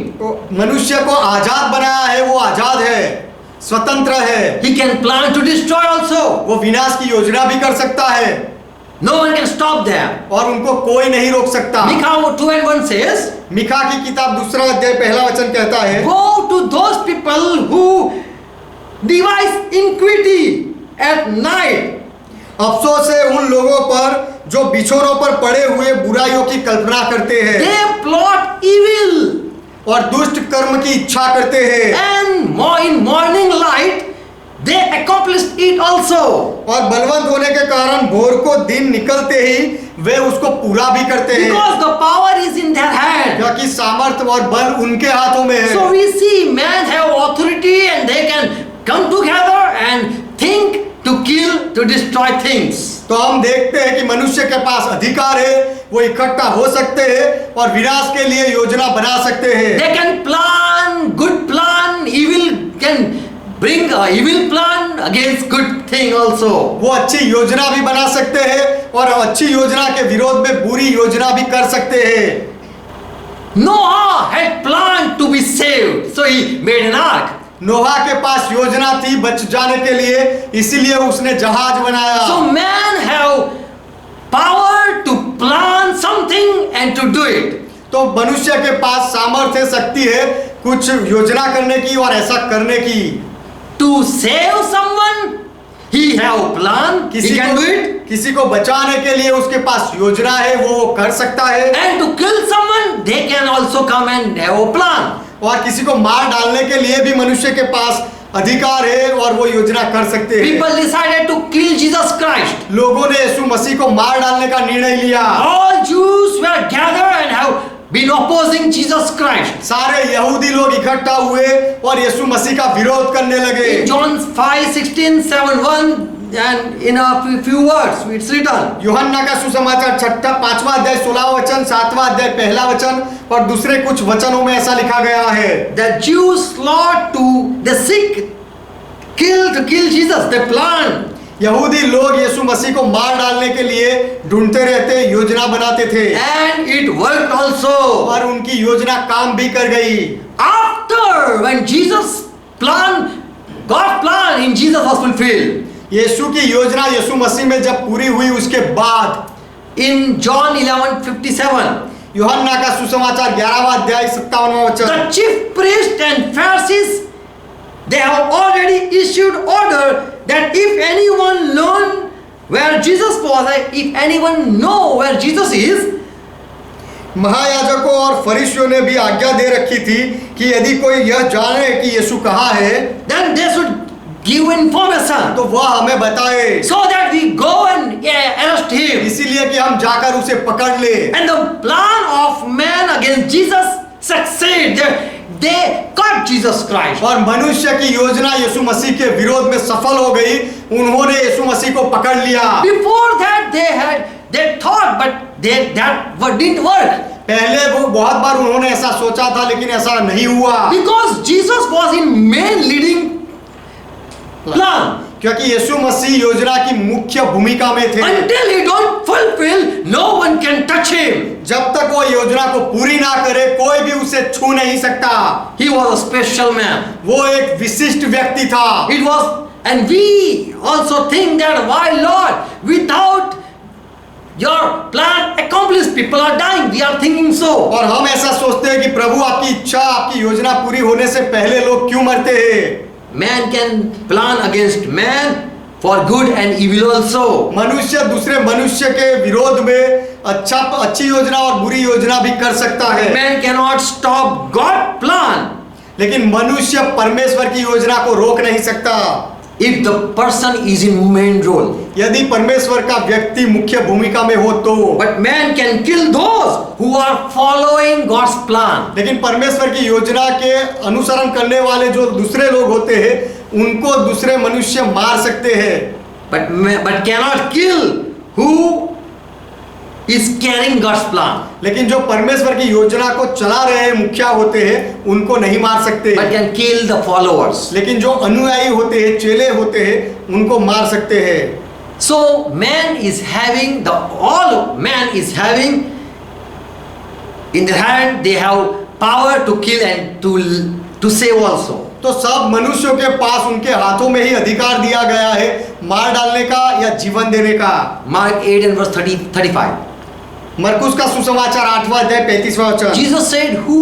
मनुष्य को आजाद बनाया है, वो आजाद है, स्वतंत्र है। He can plan to destroy also. वो विनाश की योजना भी कर सकता है No one can stop them. और उनको कोई नहीं रोक सकता। Micah 2:1 says, मिका की किताब 2 अध्याय 1 वचन कहता है, Woe to those people who devise iniquity at night. अफसोस है उन लोगों पर जो बिछोनों पर पड़े हुए बुराइयों की कल्पना करते हैं They plot evil, और दुष्ट कर्म की इच्छा करते हैं and in morning light they accomplish it also. और बलवंत होने के कारण भोर को दिन निकलते ही वे उसको पूरा भी करते हैं, Because the power is in their hand. क्योंकि सामर्थ्य और बल उनके हाथों में है। So we see men have authority and they can come together and think to kill, to destroy things. तो हम देखते हैं कि मनुष्य के पास अधिकार है, वो इकट्ठा हो सकते हैं और विनाश के लिए योजना बना सकते हैं। They can plan good plan, evil can bring a evil plan against good thing also. वो अच्छी योजना भी बना सकते हैं और अच्छी योजना के विरोध में बुरी योजना भी कर सकते हैं। Noah had planned to be saved, so he made an ark. नोहा के पास योजना थी बच जाने के लिए, इसीलिए उसने जहाज बनाया। So man have power to plan something and to do it. तो मनुष्य के पास सामर्थ्य शक्ति है कुछ योजना करने की और ऐसा करने की। To save someone, he have plan, he can do it. किसी को बचाने के लिए उसके पास योजना है, वो कर सकता है। And to kill someone, they can also come and have a plan. और किसी को मार डालने के लिए भी मनुष्य के पास अधिकार है और वो योजना कर सकते हैं। People decided to kill Jesus Christ. लोगों ने यीशु मसीह को मार डालने का निर्णय लिया। All Jews were gathered and have been opposing Jesus Christ. सारे यहूदी लोग इकट्ठा हुए और यीशु मसीह का विरोध करने लगे। In John 5:16, 7:1, and in a few words, it's written. यूहन्ना का सुसमाचार 5वां अध्याय 16वां वचन, 7वां अध्याय 1 वचन और दूसरे कुछ वचनों में ऐसा लिखा गया है। The Jews sought to, they seek, to kill Jesus. They planned. यहूदी लोग यीशु मसीह को मार डालने के लिए ढूंढते रहते, योजना बनाते थे And it worked also. और उनकी योजना काम भी कर गई। After when Jesus plan, God's plan in Jesus was fulfilled. यीशु की योजना यीशु मसीह में जब पूरी हुई उसके बाद In John 11:57, यूहन्ना का सुसमाचार 11वां अध्याय 57वां वचन, the chief priests and Pharisees, they have already issued order that if anyone learn where Jesus was, if anyone know where Jesus is, महायाजकों और फरीसियों ने भी आज्ञा दे रखी थी कि यदि कोई यह जाने कि यीशु कहाँ है then they should give information तो वह हमें बताए, so that we go and arrest him. इसीलिए कि हम जाकर उसे पकड़ ले। And the plan of man against Jesus succeed. They caught Jesus Christ. और मनुष्य की योजना यीशु मसीह के विरोध में सफल हो गई, उन्होंने यीशु मसीह को पकड़ लिया। Before that they thought, but that didn't work. पहले वो बहुत बार उन्होंने ऐसा सोचा था लेकिन ऐसा नहीं हुआ, Because Jesus was in main leading plan. क्योंकि यीशु मसीह योजना की मुख्य भूमिका में थे। Until he don't fulfill, no one can touch him. जब तक वो योजना को पूरी ना करे कोई भी उसे छू नहीं सकता। He was a special man. वो एक विशिष्ट व्यक्ति था। It was, and we also think that why Lord, without your plan accomplished, people are dying. We are thinking so. और हम ऐसा सोचते हैं कि प्रभु आपकी इच्छा, आपकी योजना पूरी होने से पहले लोग क्यों मरते हैं? Man can plan against man for good and evil also. मनुष्य दूसरे मनुष्य के विरोध में अच्छी योजना और बुरी योजना भी कर सकता है। Man cannot stop God's plan. लेकिन मनुष्य परमेश्वर की योजना को रोक नहीं सकता। If the person is in main role. यदि परमेश्वर का व्यक्ति मुख्य भूमिका में हो तो। But man can kill those who are following God's plan. लेकिन परमेश्वर की योजना के अनुसरण करने वाले जो दूसरे लोग होते हैं उनको दूसरे मनुष्य मार सकते हैं। But cannot kill who is carrying God's plan. लेकिन जो परमेश्वर की योजना को चला रहे मुखिया होते हैं उनको नहीं मार सकते। But can kill the followers. लेकिन जो अनुयायी होते हैं, चेले होते हैं, उनको मार सकते हैं। So man is having in their hand, they have power to kill and to save also. तो सब मनुष्यों के पास उनके हाथों में ही अधिकार दिया गया है मार डालने का या जीवन देने का। Mark 8 and verse 35. मरकुस का सुसमाचार 8वां अध्याय 35वां वचन। Jesus said, who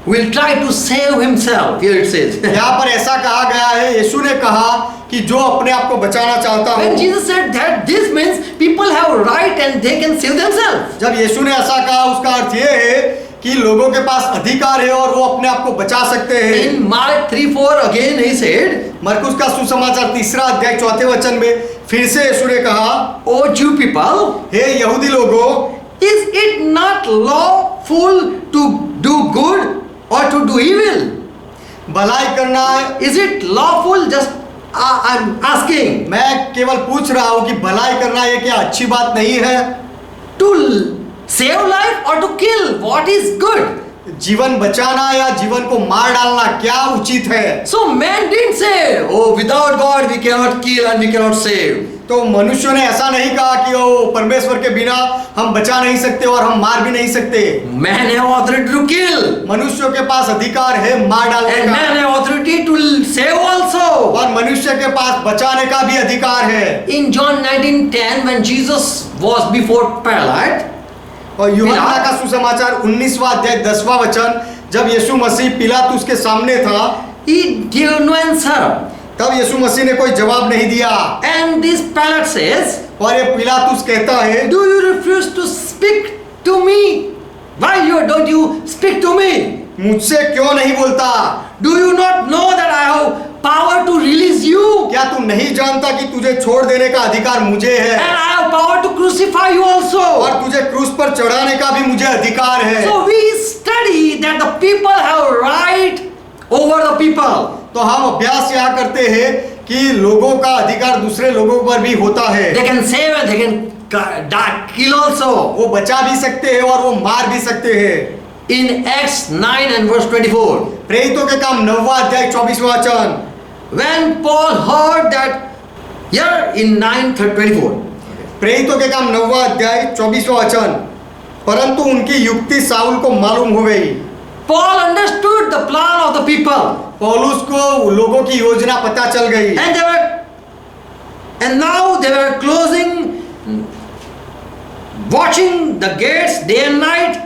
will try to save himself? Here it says. यहाँ पर ऐसा कहा गया है, यीशु ने कहा कि जो अपने आप को बचाना चाहता हो। When Jesus said that, this means people have right and they can save themselves. जब यीशु ने ऐसा कहा उसका अर्थ ये है कि लोगों के पास अधिकार है और वो अपने आप को बचा सकते हैं। In Mark 3:4 again he said, मरकुस का सुसमाचार 3 अध्याय 4 वचन में फिर से यीशु ने कहा, O Jew people, हे यहूदी लोगों, is it not lawful to do good or to do evil? भलाई करना Is it lawful? Just I'm asking, मैं केवल पूछ रहा हूं कि भलाई करना ये क्या अच्छी बात नहीं है? to save life or to kill? What is good? जीवन बचाना या जीवन को मार डालना क्या उचित है? So man didn't say, oh, without God we cannot kill and we cannot save. तो मनुष्यों ने ऐसा नहीं कहा कि ओ परमेश्वर के बिना हम बचा नहीं सकते और हम मार भी नहीं सकते। Man have authority to kill. मनुष्यों के पास अधिकार है मार डालने And man का, have authority to save also. और मनुष्य के पास बचाने का भी अधिकार है। In John 19:10, when Jesus was before Pilate, और यूहन्ना का सुसमाचार 19वां अध्याय 10वां वचन, जब यीशु मसीह पिलातुस के सामने था, he gave no answer. तब यीशु मसीह ने कोई जवाब नहीं दिया। And this Pilate says, और ये पिलातुस कहता है, do you refuse to speak to me? Why don't you speak to me? मुझसे क्यों नहीं बोलता? Do you not know that I have power to release you? क्या तू नहीं जानता कि तुझे छोड़ देने का अधिकार मुझे And है, I have power to crucify you also. और तुझे क्रूस पर चढ़ाने का भी मुझे अधिकार है। So we study that the people have right over the people. तो हम अभ्यास यहाँ करते हैं कि लोगों का अधिकार दूसरे लोगों पर भी होता है। They can save and they can kill also. वो बचा भी सकते हैं और वो मार भी सकते हैं। In Acts 9 and verse 24, प्रेरितों के काम 9वां अध्याय 24वां वचन, when Paul heard that, here in 9:24, प्रेरितों के काम 9वां अध्याय 24वां वचन, परंतु उनकी युक्ति साउल को मालूम हो गई। Paul understood the plan of the people, पौलुस को लोगों की योजना पता चल गई, and now they were closing, watching the gates day and night,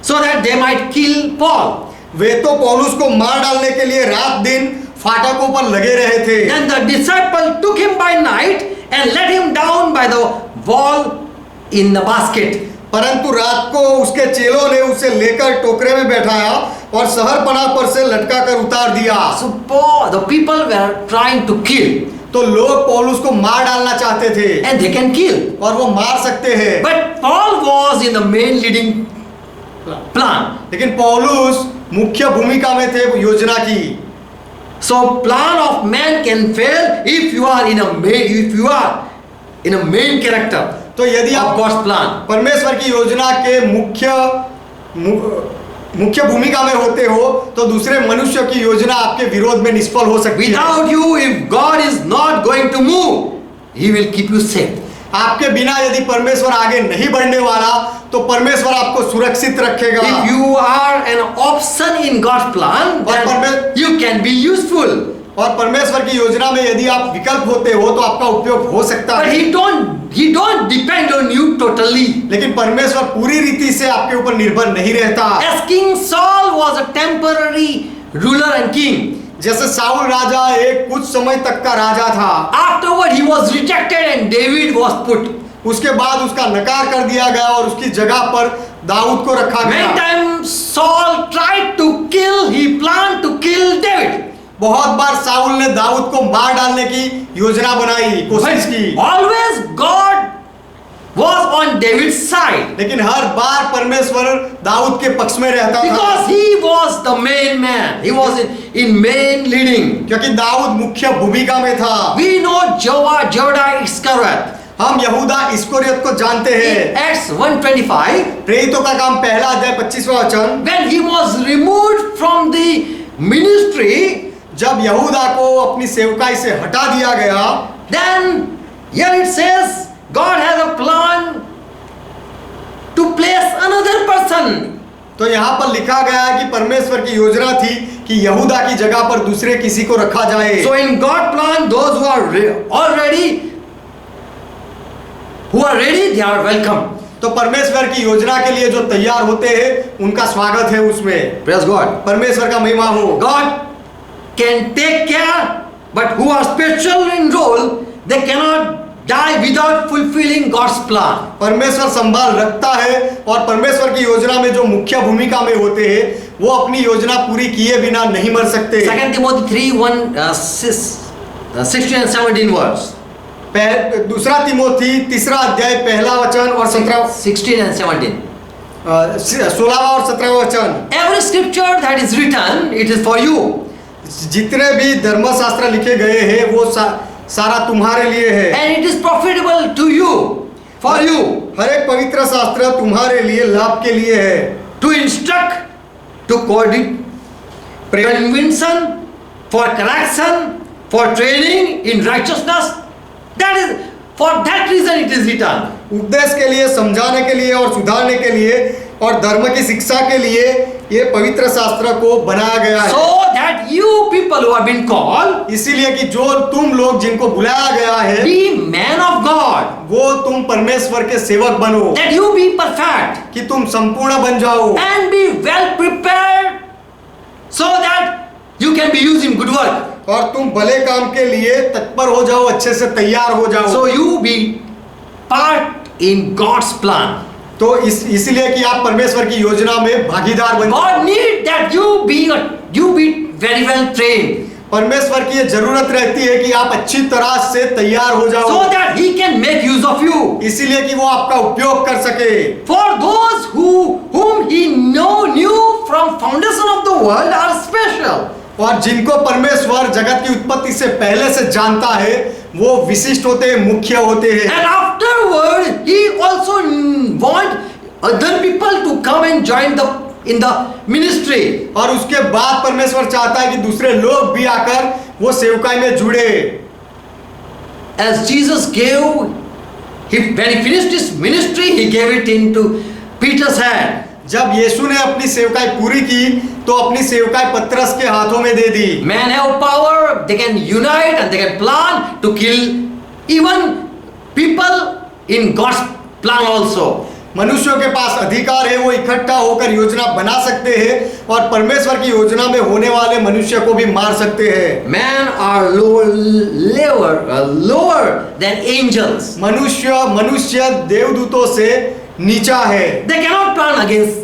so that they might kill Paul. वे तो पौलुस को मार डालने के लिए रात दिन फाटकों पर लगे रहे थे। Then the disciple took him by night and let him down by the wall in the basket. परंतु रात को उसके चेलों ने उसे लेकर टोकरे में बैठाया और शहर पनाह पर से लटका कर उतार दिया। So Paul, the people were trying to kill, तो लोग पौलुस को मार डालना चाहते थे, and they can kill. और वो मार सकते हैं, But Paul was in the main leading plan. लेकिन पौलुस मुख्य भूमिका में थे योजना की। So plan of man can fail if you are in a main character तो यदि of आप God's plan. परमेश्वर की योजना के मुख्य भूमिका में होते हो तो दूसरे मनुष्य की योजना आपके विरोध में निष्फल हो सकती है। Without you, if God is not going to move, He will keep you safe. आपके बिना यदि परमेश्वर आगे नहीं बढ़ने वाला तो परमेश्वर आपको सुरक्षित रखेगा। If you are an option in God's plan, then you can be useful. और परमेश्वर की योजना में यदि आप विकल्प होते हो तो आपका उपयोग हो सकता But है, He don't depend on you totally. लेकिन परमेश्वर पूरी रीति से आपके ऊपर निर्भर नहीं रहता। As King Saul was a temporary ruler and king, जैसे साउल राजा एक कुछ समय तक का राजा था, afterward he was rejected and David was put. उसके बाद उसका नकार कर दिया गया और उसकी जगह पर दाऊद को रखा Many गया। times Saul tried to kill, he planned to kill David. बहुत बार साउल ने दाऊद को मार डालने की योजना बनाई, कोशिश की, Always God was on David's side. लेकिन हर बार परमेश्वर दाऊद के पक्ष में रहता था, Because he was the main man. He was in main leading. क्योंकि दाऊद मुख्य भूमिका में था। We know Judah Iscariot. हम यहूदा इस्करियोत को जानते In हैं। Acts 1:25, प्रेरितों का काम पहला अध्याय 25वां वचन, when he was removed from the ministry, जब यहूदा को अपनी सेवकाई से हटा दिया गया, then here it says God has a plan to place another person. तो यहाँ पर लिखा गया है कि परमेश्वर की योजना थी कि यहूदा की जगह पर दूसरे किसी को रखा जाए। So in God's plan, those who are ready, they are welcome. तो परमेश्वर की योजना के लिए जो तैयार होते हैं उनका स्वागत है उसमें। Praise God. परमेश्वर का महिमा हो। God can take care, but who are special in role, they cannot die without fulfilling God's plan. परमेश्वर संभाल रखता है और परमेश्वर की योजना में जो मुख्य भूमिका में होते हैं वो अपनी योजना पूरी किए बिना नहीं मर सकते। 2 Timothy 3:16 and 17 words. दूसरा तिमोथी 3 अध्याय 1 वचन और 16 and 17. 16वां और 17वां वचन, Every scripture that is written, it is for you. जितने भी धर्मशास्त्र लिखे गए हैं वो सारा तुम्हारे लिए है। And it is profitable to you, for you, हर एक पवित्र शास्त्र तुम्हारे लिए लाभ के लिए है। to instruct, to coordinate, conviction, for correction, for training in righteousness. That is, for that reason it is written. उपदेश के लिए, समझाने के लिए और सुधारने के लिए और धर्म की शिक्षा के लिए ये पवित्र शास्त्र को बनाया गया है। So that you people who have been called, इसीलिए कि जो तुम लोग जिनको बुलाया गया है be man of God, वो तुम परमेश्वर के सेवक बनो, that you be perfect कि तुम संपूर्ण बन जाओ and be well prepared, so that you can be used in good work. और तुम भले काम के लिए तत्पर हो जाओ, अच्छे से तैयार हो जाओ। So you be part in God's plan. तो इसीलिए कि आप परमेश्वर की योजना में भागीदार बन जाओ। God need that you be very well trained, परमेश्वर की ये जरूरत रहती है कि आप अच्छी तरह से तैयार हो जाओ, so that He can make use of you. इसीलिए कि वो आपका उपयोग कर सके। For those whom He knew from foundation of the world are special. और जिनको परमेश्वर जगत की उत्पत्ति से पहले से जानता है वो विशिष्ट होते हैं, मुख्य होते हैं। And afterward, He also want other people to come and join in the ministry. और उसके बाद परमेश्वर चाहता है कि दूसरे लोग भी आकर वो सेवकाई में जुड़े। As Jesus when He finished His ministry, He gave it into Peter's hand. जब यीशु ने अपनी सेवकाई पूरी की तो अपनी सेवकाई पतरस के हाथों में दे दी। Men have power, they can unite and they can plan to kill even people in God's plan also. मनुष्यों के पास अधिकार है, वो इकट्ठा होकर योजना बना सकते हैं और परमेश्वर की योजना में होने वाले मनुष्य को भी मार सकते हैं। Men are lower than angels. मनुष्य देवदूतों से नीचा है। They cannot plan against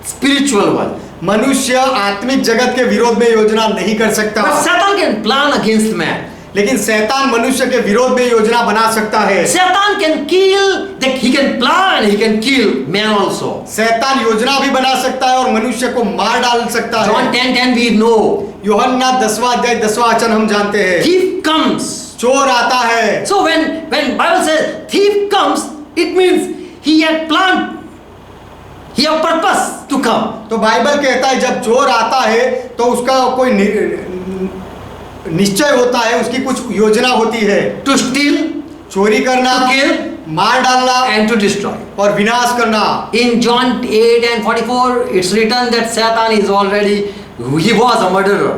spiritual world. मनुष्य आत्मिक जगत के विरोध में योजना नहीं कर सकता, But Satan can plan against man. लेकिन शैतान मनुष्य के विरोध में योजना बना सकता है। Satan can kill, he can plan, he can kill man also. शैतान योजना भी बना सकता है और मनुष्य को मार डाल सकता है। John 10:10 we know. यूहन्ना 10वां अध्याय 10वां वचन हम जानते हैं। Thief comes. चोर आता है। So when Bible says thief comes, it means he had planned, he had purpose to come. तो बाइबल कहता है जब चोर आता है तो उसका कोई निश्चय होता है, उसकी कुछ योजना होती है। To steal, चोरी करना, to kill, मार डालना and to destroy. और विनाश करना। In John 8:44 it's written that Satan is already, he was a murderer.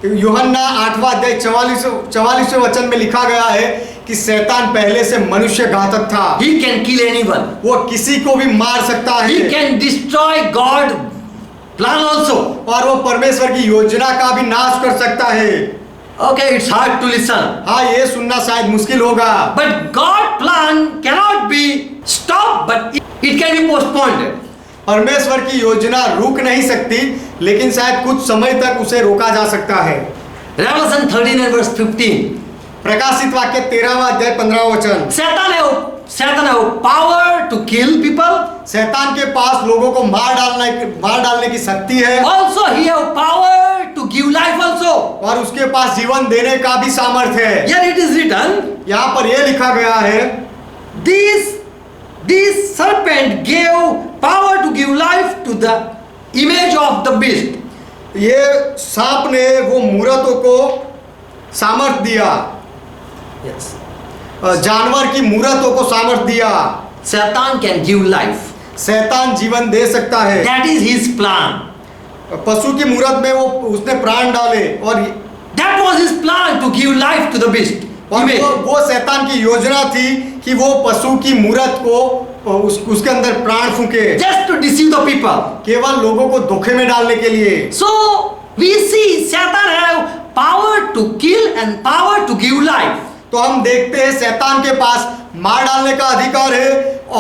यूहन्ना 8वां अध्याय 44वें वचन में लिखा गया है कि शैतान पहले से मनुष्य घातक था। He can kill anyone. वो किसी को भी मार सकता है। He can destroy God plan also. और वो परमेश्वर की योजना का भी नाश कर सकता है। Okay, it's hard to listen. हाँ, ये सुनना शायद मुश्किल होगा। But God plan cannot be stopped, but it can be postponed. परमेश्वर की योजना रुक नहीं सकती, लेकिन शायद कुछ समय तक उसे रोका जा सकता है। Revelation 13 and verse 15. प्रकाशित वाक्य 13वां अध्याय 15वां वचन। Satan have power to kill people. शैतान के पास लोगों को मार डालने की शक्ति है। Also he have power to give life also. और उसके पास जीवन देने का भी सामर्थ्य है। Here it is written. यहाँ पर यह लिखा गया है, This serpent gave power to give life to the image of the beast. ये सांप ने वो मूरतों को सामर्थ दिया। Yes. जानवर की मूरतों को सामर्थ दिया। Satan can give life. शैतान जीवन दे सकता है। That is his plan. पशु की मूरत में वो उसने प्राण डाले और That was his plan to give life to the beast. Image. वो शैतान की योजना थी कि वो पशु की मूरत को उसके अंदर प्राण फूंके, Just to deceive the people. केवल लोगों को धोखे में डालने के लिए। So we see Satan have power to kill and power to give life. तो हम देखते हैं शैतान के पास मार डालने का अधिकार है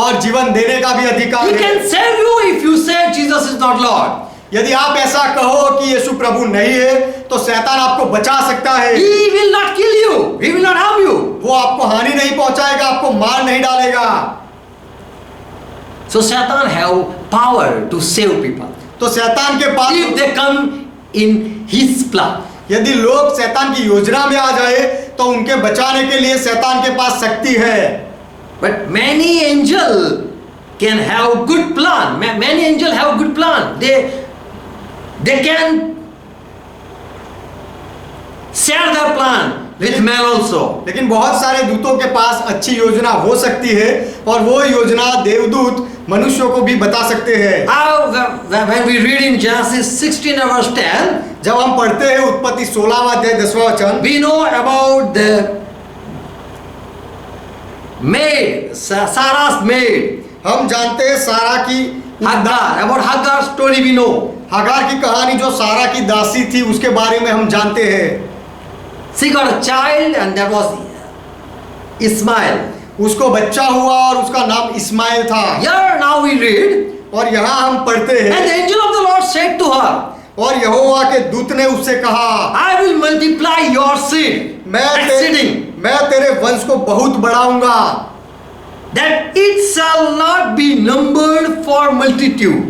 और जीवन देने का भी अधिकार He है। can save you if you say Jesus is not Lord. यदि आप ऐसा कहो कि यीशु प्रभु नहीं है तो शैतान आपको बचा सकता है। He will not kill you. He will not harm you. वो आपको हानि नहीं पहुंचाएगा, आपको मार नहीं डालेगा। So Satan have power to save people तो शैतान के पास if they come in his plan. यदि लोग शैतान की योजना में आ जाए तो उनके बचाने के लिए शैतान के पास शक्ति है। But many angels can have good plan. Many angels have good plan. They can share their plan with man also. लेकिन बहुत सारे दूतों के पास अच्छी योजना हो सकती है और वो योजना देवदूत मनुष्यों को भी बता सकते हैं। When we read in Genesis 16 verse 10, जब हम पढ़ते हैं उत्पत्ति 16वां अध्याय 10वां वचन, we know about the maid, Sarah's maid, हम जानते हैं सारा की Hagar. About Hagar's story we know. Hagar की कहानी जो सारा की दासी थी उसके बारे में हम जानते हैं। She got a child and that was Ismail. उसको बच्चा हुआ और उसका नाम इस्माइल था। Here now we read, और यहाँ हम पढ़ते and हैं, the angel of the Lord said to her, और यहोवा के दूत ने उससे कहा, I will multiply your seed exceeding, मैं तेरे वंश को बहुत बढ़ाऊंगा, that it shall not be numbered for multitude.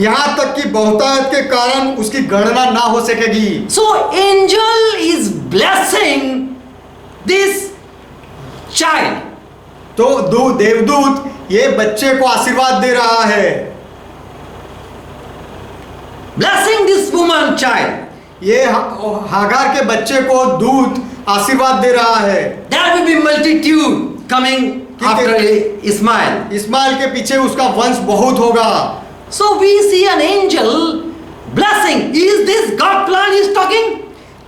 यहाँ तक कि बहुतायत के कारण उसकी गणना ना हो सकेगी। So angel is blessing this child. तो देवदूत ये बच्चे को आशीर्वाद दे रहा है, Blessing this woman child. ये हागार के बच्चे को दूत आशीर्वाद दे रहा है। There will be multitude coming after Ismail. Ismail के पीछे उसका वंश बहुत होगा। So we see an angel blessing. Is this God plan he is talking?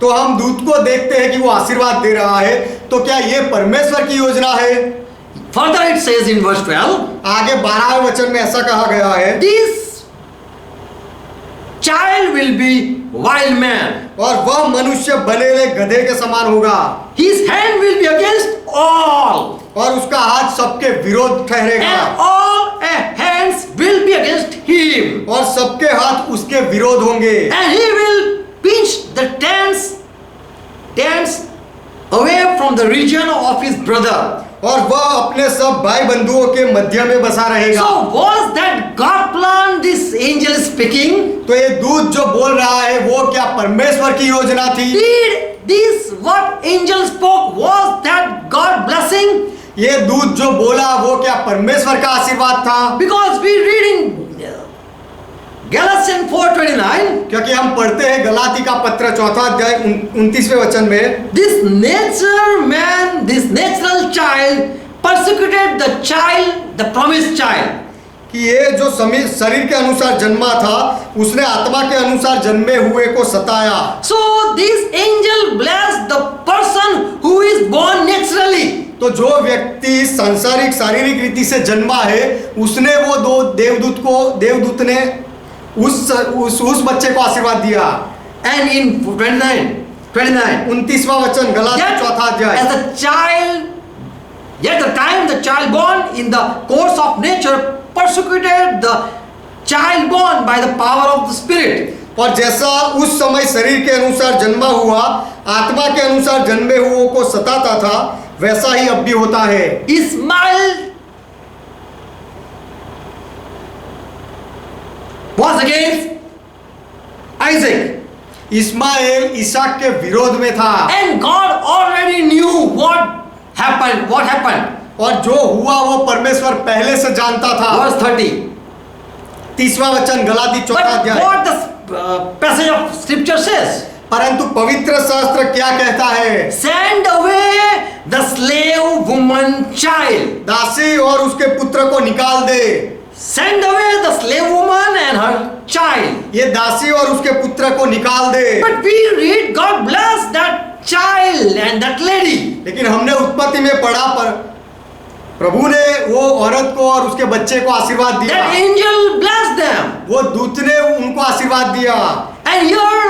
तो हम दूत को देखते हैं कि वो आशीर्वाद दे रहा है, तो क्या ये परमेश्वर की योजना है? Further it says in verse 12, आगे 12वें वचन में ऐसा कहा गया है, this child will be wild man. और वह मनुष्य बनेले गधे के समान होगा, His hand will be against all, और उसका हाथ सबके विरोध ठहरेगा, and all hands will be against him. और सबके हाथ उसके विरोध होंगे, And he will pinch the tents away from the region of his brother. और वह अपने सब भाई बंधुओं के मध्य में बसा रहेगा। So was that God plan this angel is speaking? तो ये दूत जो बोल रहा है वो क्या परमेश्वर की योजना थी? Did this what angel spoke was that God blessing? ये दूत जो बोला वो क्या परमेश्वर का आशीर्वाद था? Because we read in Galatians 4:29, क्योंकि हम पढ़ते हैं गलाती का पत्र 4वां अध्याय 29वें वचन में, this natural child persecuted the child, the promised child. कि ये जो शरीर के अनुसार जन्मा था उसने आत्मा के अनुसार जन्मे हुए को सताया। So this angel blessed the person who is born naturally. तो जो व्यक्ति सांसारिक शारीरिक रीति से जन्मा है उसने वो देवदूत ने उस बच्चे को आशीर्वाद दिया। And in 29वां वचन गलाती 4वां अध्याय, as the child, yet the time the child born in the course of nature persecuted the child born by the power of the spirit. और जैसा उस समय शरीर के अनुसार जन्मा हुआ आत्मा के अनुसार जन्मे हुओं को सताता था वैसा ही अब भी होता है। Ismail was against Isaac. Ismail इसहाक के विरोध में था, And God already knew what happened. और जो हुआ वो परमेश्वर पहले से जानता था। Verse 30. 30वां वचन गलाती 4वां But अध्याय, what the passage of scripture says? परंतु पवित्र शास्त्र क्या कहता है? Send away the slave woman child. दासी और उसके पुत्र को निकाल दे। Send away the slave woman and her child. ये दासी और उसके पुत्र को निकाल दे। But we read God bless that child and that lady. लेकिन हमने उत्पत्ति में पढ़ा पर प्रभु ने वो औरत को और उसके बच्चे को आशीर्वाद दिया। That angel blessed them. वो दूत ने उनको आशीर्वाद दिया। And here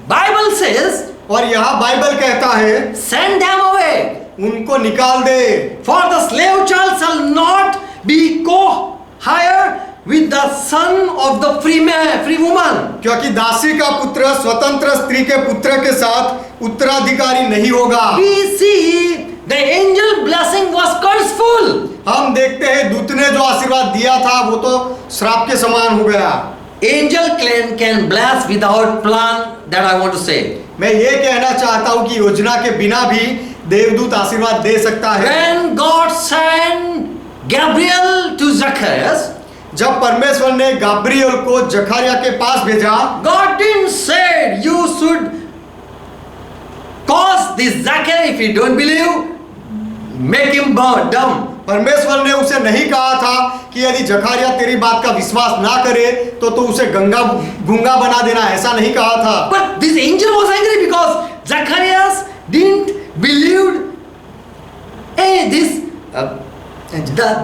Bible says, और यहाँ बाइबल कहता है send them away. उनको निकाल दे। For the slave child shall not be co-heir with the son of the free woman. क्योंकि दासी का पुत्र स्वतंत्र स्त्री के पुत्र के साथ उत्तराधिकारी नहीं होगा। We see the angel blessing was curseful. हम देखते हैं दूत ने जो आशीर्वाद दिया था वो तो श्राप के समान हो गया। angel can bless without plan, that I want to say. मैं ये कहना चाहता हूँ कि योजना के बिना भी देवदूत आशीर्वाद दे सकता है। When God sent Gabriel to Zacchaeus, जब परमेश्वर ने गाब्रियल को जकरिया के पास भेजा, God didn't say you should cause this Zacchaeus, if you don't believe, make him dumb. परमेश्वर ने उसे नहीं कहा था कि यदि जकरिया तेरी बात का विश्वास ना करे तो उसे गूंगा बना देना, ऐसा नहीं कहा था। But this angel was angry because Zacchaeus didn't believe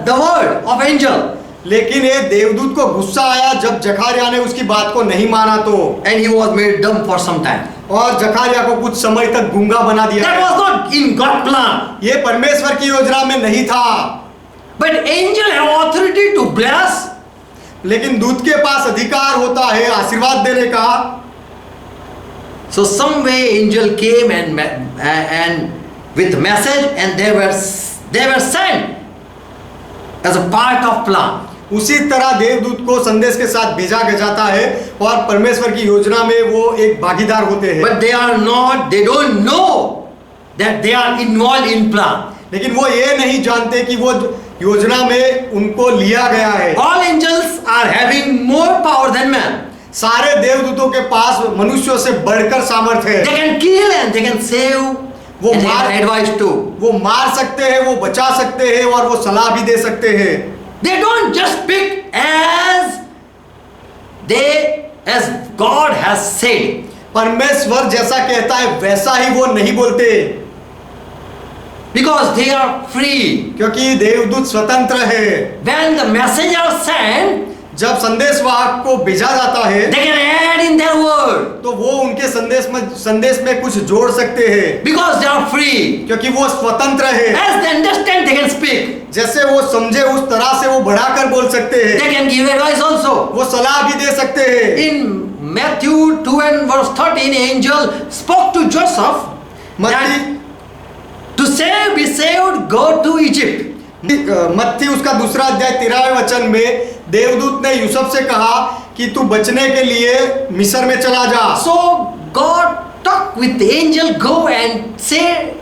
the word of angel. लेकिन ये देवदूत को गुस्सा आया जब जकरिया ने उसकी बात को नहीं माना तो, And he was made dumb for some time. और जकरिया को कुछ समय तक गूंगा बना दिया। That was not in God's plan. ये परमेश्वर की योजना में नहीं था। But angel have authority to bless. लेकिन दूत के पास अधिकार होता है आशीर्वाद देने का। So some way angel came and with message, and they were sent as a part of plan. उसी तरह देवदूत को संदेश के साथ भेजा जाता है और परमेश्वर की योजना में वो एक भागीदार होते हैं। But they don't know that they are involved in plan. लेकिन वो ये नहीं जानते कि वो योजना में उनको लिया गया है। All angels are having more power than man. सारे देवदूतों के पास मनुष्यों से बढ़कर सामर्थ्य है। They can kill and they can save. वो And they can advise too. वो मार सकते हैं, वो बचा सकते हैं और वो सलाह भी दे सकते हैं। They don't just speak as God has said. परमेश्वर जैसा कहता है वैसा ही वो नहीं बोलते, Because they are free. क्योंकि देवदूत स्वतंत्र है। When the messenger sent, जब संदेशवाहक को भेजा जाता है they can add in their word. तो वो उनके संदेश में कुछ जोड़ सकते हैं, Because they are free. क्योंकि वो स्वतंत्र है। As they understand, they can speak. जैसे वो समझे उस तरह से वो बढ़ाकर बोल सकते हैं, They can give advice also. वो सलाह भी दे सकते हैं। In Matthew 2 and verse 13, angel spoke to Joseph that to be saved, go to Egypt. मत्ती उसका दूसरा अध्याय 13वें वचन में देवदूत ने यूसुफ से कहा कि तू बचने के लिए मिस्र में चला जा। So God talked with the angel, go and say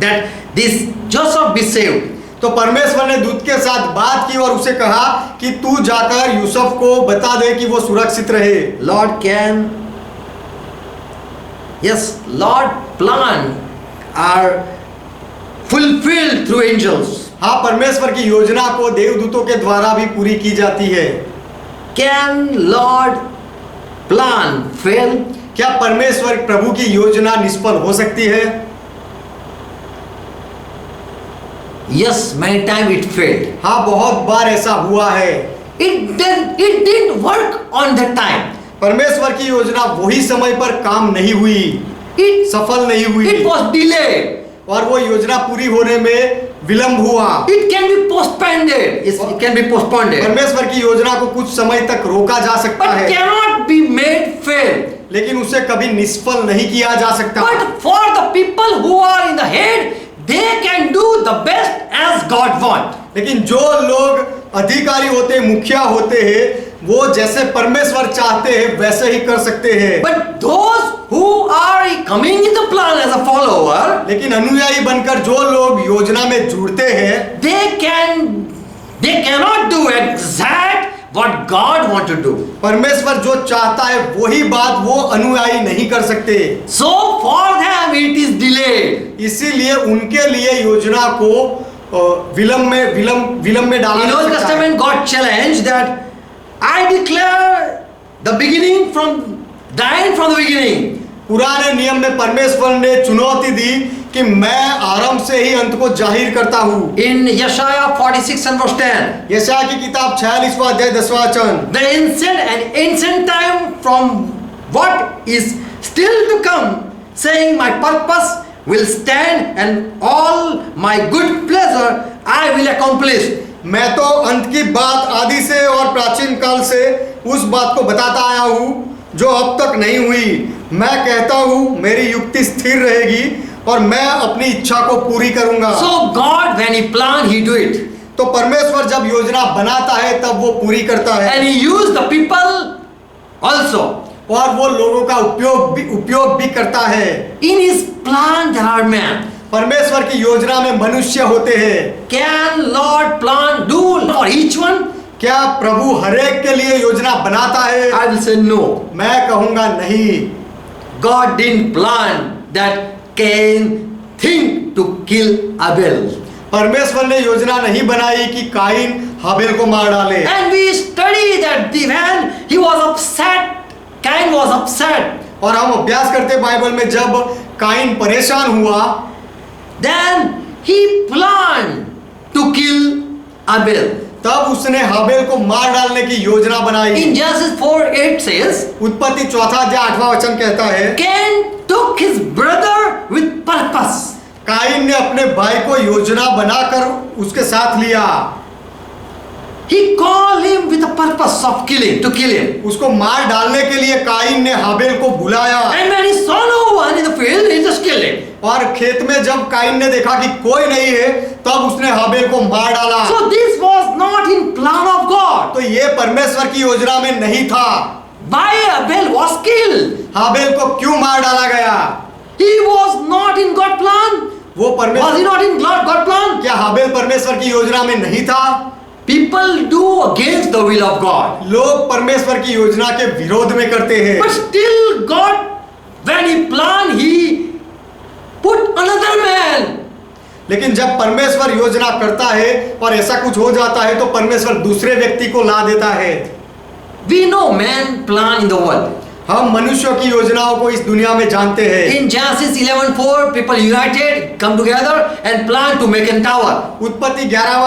that this Joseph be saved. तो परमेश्वर ने दूत के साथ बात की और उसे कहा कि तू जाकर यूसुफ को बता दे कि वो सुरक्षित रहे। Lord plan are fulfilled through angels. हाँ, परमेश्वर की योजना को देवदूतों के द्वारा भी पूरी की जाती है। Can Lord plan fail? क्या परमेश्वर प्रभु की योजना निष्फल हो सकती है? Yes, many times it failed. हाँ, बहुत बार ऐसा हुआ है। It didn't work on that time. परमेश्वर की योजना वही समय पर काम नहीं हुई, सफल नहीं हुई। It was delayed. और वो योजना पूरी होने में विलंब हुआ। It can be postponed. It can be postponed. परमेश्वर की योजना को कुछ समय तक रोका जा सकता But है, cannot be made fail. लेकिन उसे कभी निष्फल नहीं किया जा सकता। But for the people who are in the head, they can do the best as God wants. लेकिन जो लोग अधिकारी होते, मुखिया होते हैं, वो जैसे परमेश्वर चाहते हैं वैसे ही कर सकते हैं। But those who are coming in the plan as a follower, लेकिन अनुयायी बनकर जो लोग योजना में जुड़ते हैं, they cannot do exact what God want to do. परमेश्वर जो चाहता है वही बात वो अनुयायी नहीं कर सकते। So for them it is delayed. इसीलिए उनके लिए योजना को विलंब में डाला In Old Testament, God challenged that I declare the beginning from the end from the beginning. पुराने नियम में परमेश्वर ने चुनौती दी कि मैं आरंभ से ही अंत को जाहिर करता हूँ। In Yeshaya 46 and verse 10. यशायाह की किताब 46वां अध्याय 10वां वचन। The ancient time from what is still to come, saying my purpose will stand and all my good pleasure I will accomplish. मैं तो अंत की बात आदि से और प्राचीन काल से उस बात को बताता आया हूँ जो अब तक नहीं हुई। मैं कहता हूँ मेरी युक्ति स्थिर रहेगी और मैं अपनी इच्छा को पूरी करूँगा। So God, when He planned, He do it. तो परमेश्वर जब योजना बनाता है तब वो पूरी करता है। And He used the people also. और वो लोगों का उपयोग भी करता है। In his plan there are men. परमेश्वर की योजना में मनुष्य होते हैं। Can Lord plan do for each one? क्या प्रभु हरेक के लिए योजना बनाता है? I will say no. मैं कहूंगा नहीं। God didn't plan that Cain think to kill Abel. परमेश्वर ने योजना नहीं बनाई कि काइन हाबिल को मार डाले। And we study that when he was upset, Cain was upset. और हम अभ्यास करते बाइबल में जब काइन परेशान हुआ, Then he planned to kill Abel. तब उसने हाबिल को मार डालने की योजना बनाई। In Genesis 4:8 says, उत्पत्ति 4 वचन कहता है, Cain took his brother with purpose. Cain ने अपने भाई को योजना बनाकर उसके साथ लिया। He called him with a purpose of to kill him. उसको मार डालने के लिए काइन ने हाबिल को बुलाया। And when he saw no one in the field, he just killed him. और खेत में जब काइन ने देखा कि कोई नहीं है, तब उसने हाबिल को मार डाला। So this was not in plan of God. तो ये परमेश्वर की योजना में नहीं था। Why Abel was killed? हाबिल को क्यों मार डाला गया? He was not in God's plan. वो Was he परमेश्वर, not in God's plan? क्या हाबिल परमेश्वर की योजना में नहीं था? People do against the will of God. लोग परमेश्वर की योजना के विरोध में करते हैं। But still God, when he planned, he put another man. लेकिन जब परमेश्वर योजना करता है और ऐसा कुछ हो जाता है, तो परमेश्वर दूसरे व्यक्ति को ला देता है। We know man plan in the world. हम मनुष्यों की योजनाओं को इस दुनिया में जानते हैं। In Genesis 11:4, people united, come together and plan to make a tower. उत्पत्ति 11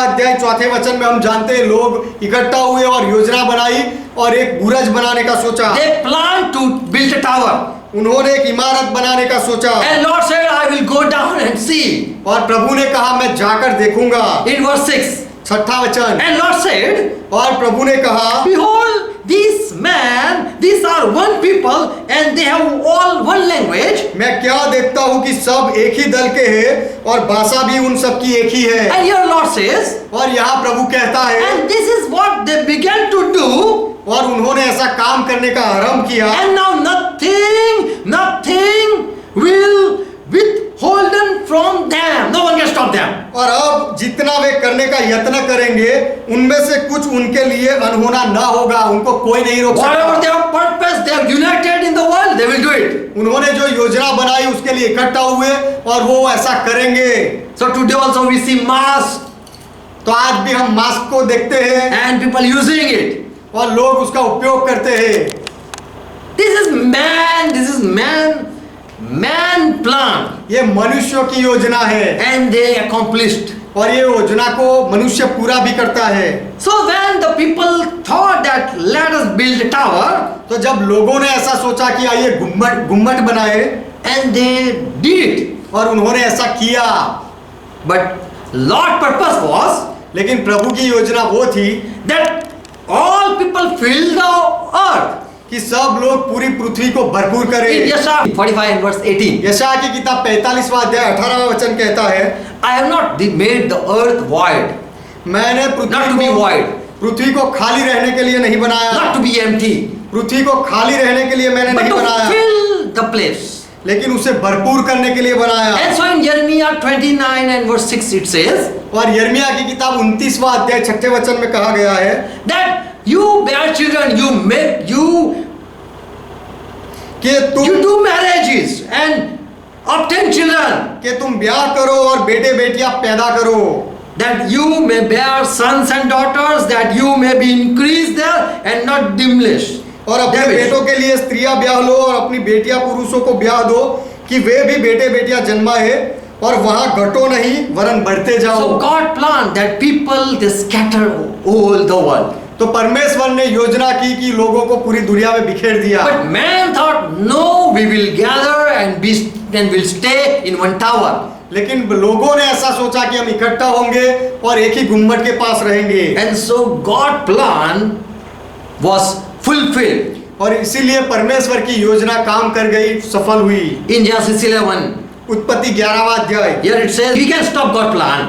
वचन में हम जानते हैं लोग इकट्ठा हुए और योजना बनाई और एक बुरज बनाने का सोचा। They planned to build a tower. उन्होंने एक इमारत बनाने का सोचा। And Lord said, I will go down and see. और प्रभु ने कहा मैं जाकर देखूंगा। In verse 6. 6 वचन, And Lord said, और प्रभु ने कहा, Behold, these men, these are one people and they have all one language. मैं क्या देखता हूँ कि सब एक ही दल के हैं और भाषा भी उन सब की एक ही है। And here Lord says, और यहाँ प्रभु कहता है, and this is what they began to do. और उन्होंने ऐसा काम करने का आरंभ किया। And now nothing will withholden from them. No one can stop them. और अब जितना वे करने का यत्न करेंगे, उनमें से कुछ उनके लिए अनहोना ना होगा, उनको कोई नहीं रोक Whatever सकता। they have purpose, they have united in the world, they will do it. उन्होंने जो योजना बनाई उसके लिए इकट्ठा हुए और वो ऐसा करेंगे। So today also we see mask तो आज भी हम मास्क को देखते हैं and people using it. और लोग उसका उपयोग करते हैं। This is man plan, ये मनुष्यों की योजना है and they accomplished. और ये योजना को मनुष्य पूरा भी करता है। So when the people thought that let us build a tower, तो जब लोगों ने ऐसा सोचा कि आइए गुम्मट बनाए, and they did it. और उन्होंने ऐसा किया, But Lord's purpose was लेकिन प्रभु की योजना वो थी that all people fill the earth. कि सब लोग पूरी पृथ्वी को भरपूर In करें। Yesaya 45 and verse 18, यशायाह की किताब 45वां अध्याय 18वां वचन कहता है, I have not made the earth void, मैंने not to be void, पृथ्वी को खाली रहने के लिए नहीं बनाया। not to be empty, पृथ्वी को खाली रहने के लिए मैंने but नहीं to बनाया, fill the place. लेकिन उसे भरपूर करने के लिए बनाया। And so in Jeremiah 29 and verse 6 it says और यिर्मयाह की किताब 29वां अध्याय 6 वचन में कहा गया है that you bear children, कि तुम you do marriages and obtain children, कि तुम ब्याह करो और बेटे बेटियां पैदा करो, that you may bear sons and daughters, that you may be increased there and not diminished. और अपने David. बेटों के लिए स्त्रियां ब्याह लो और अपनी बेटियां पुरुषों को ब्याह दो कि वे भी बेटे बेटियां जन्माए और वहां घटो नहीं वरन बढ़ते जाओ। So God planned that people they scatter all the world. तो परमेश्वर ने योजना की कि लोगों को पूरी दुनिया में बिखेर दिया। But man thought, no, we will gather and will stay in one tower. लेकिन लोगों ने ऐसा सोचा कि हम इकट्ठा होंगे और एक ही गुम्बद के पास रहेंगे। And so God plan was fulfilled. और इसीलिए परमेश्वर की योजना काम कर गई, सफल हुई। In Genesis 11, उत्पत्ति 11वां अध्याय, here it says we can stop God's plan.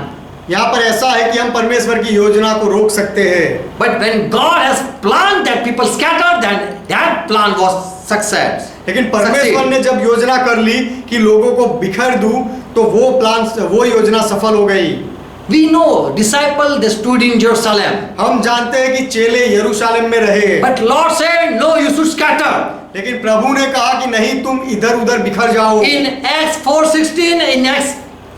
यहाँ पर ऐसा है कि हम परमेश्वर की योजना को रोक सकते हैं, But when God has planned that people scattered, then that plan was success. लेकिन परमेश्वर Succeed. ने जब योजना कर ली कि लोगों को बिखर दूं, तो वो योजना सफल हो गई। We know disciple they stood in Jerusalem, हम जानते हैं कि चेले यरूशलेम में रहे, but Lord said, "No, you should scatter." लेकिन प्रभु ने कहा कि नहीं, तुम इधर उधर बिखर जाओ। In Acts 4:16, in Acts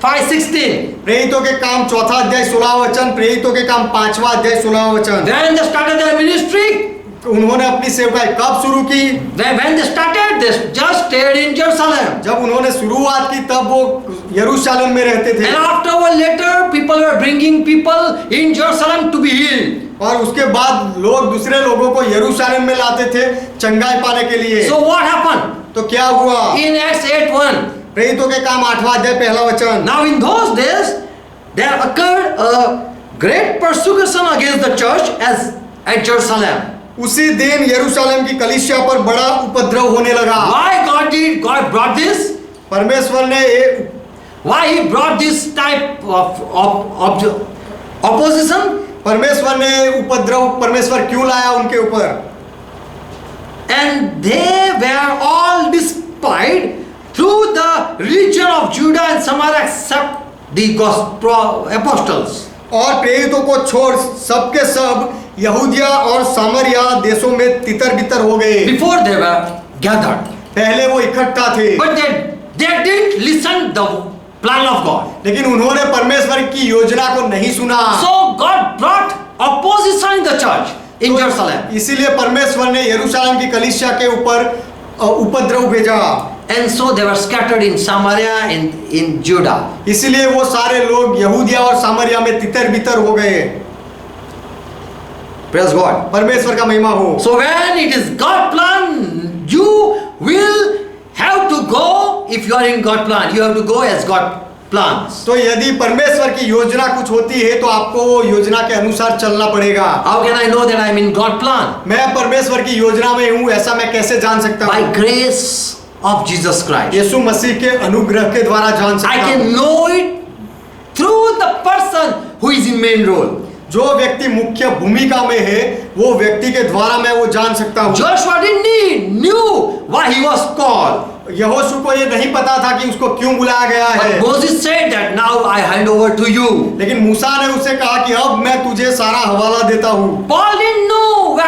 5:16, प्रेरितों के काम 4 अध्याय 16 वचन, प्रेरितों के काम 5वां अध्याय 16 वचन। when they started their ministry, उन्होंने अपनी सेवकाई कब शुरू की? when they started, they just stayed in Jerusalem. जब उन्होंने शुरुआत की तब वो यरूशलेम में रहते थे, And afterward, later, people were bringing people in Jerusalem to be healed. और उसके बाद लोग दूसरे लोगों को यरूशलेम में लाते थे चंगाई पाने के लिए। So what happened? तो क्या हुआ? In Acts 8:1, प्रेरितों के काम 8वां अध्याय 1 वचन। now in those days, there occurred a great persecution against the church as at Jerusalem. उसी दिन यरूशलेम की कलीसिया पर बड़ा उपद्रव होने लगा। Why God brought this? परमेश्वर ने Why He brought this type of opposition? परमेश्वर ने उपद्रव परमेश्वर क्यों लाया उनके ऊपर? And they were all despised through the region of Judah and Samaria except the gospel apostles. और प्रेरितों को छोड़ सबके सब यहूदिया और सामरिया देशों में तितर बितर हो गए। Before they were gathered, पहले वो इकट्ठा थे, but they didn't listen the plan of God. लेकिन उन्होंने परमेश्वर की योजना को नहीं सुना। So God brought opposition in the church in Jerusalem. इसीलिए परमेश्वर ने यरूशलेम की कलीसिया के ऊपर उपद्रव भेजा। And so they were scattered in Samaria and in Judah. इसीलिए वो सारे लोग यहूदिया और सामरिया में तितर बितर हो गए। Praise God. परमेश्वर का महिमा हो। So when it is God plan, you will have to go. If you are in God plan, you have to go as God plans. तो यदि परमेश्वर की योजना कुछ होती है तो आपको वो योजना के अनुसार चलना पड़ेगा। How can I know that I am in God plan? मैं परमेश्वर की योजना में हूँ, ऐसा मैं कैसे जान सकता By हूँ? grace of Jesus Christ. यीशु मसीह के अनुग्रह के द्वारा जान I सकता can हूँ। know it through the person who is in main role. जो व्यक्ति मुख्य भूमिका में है, वो व्यक्ति के द्वारा मैं वो जान सकता हूँ। Joshua didn't knew why he was called. यहोशू को ये नहीं पता था कि उसको क्यों बुलाया गया But है, Moses said that now I hand over to you. लेकिन मूसा ने उससे कहा कि अब मैं तुझे सारा हवाला देता हूँ। Paul didn't know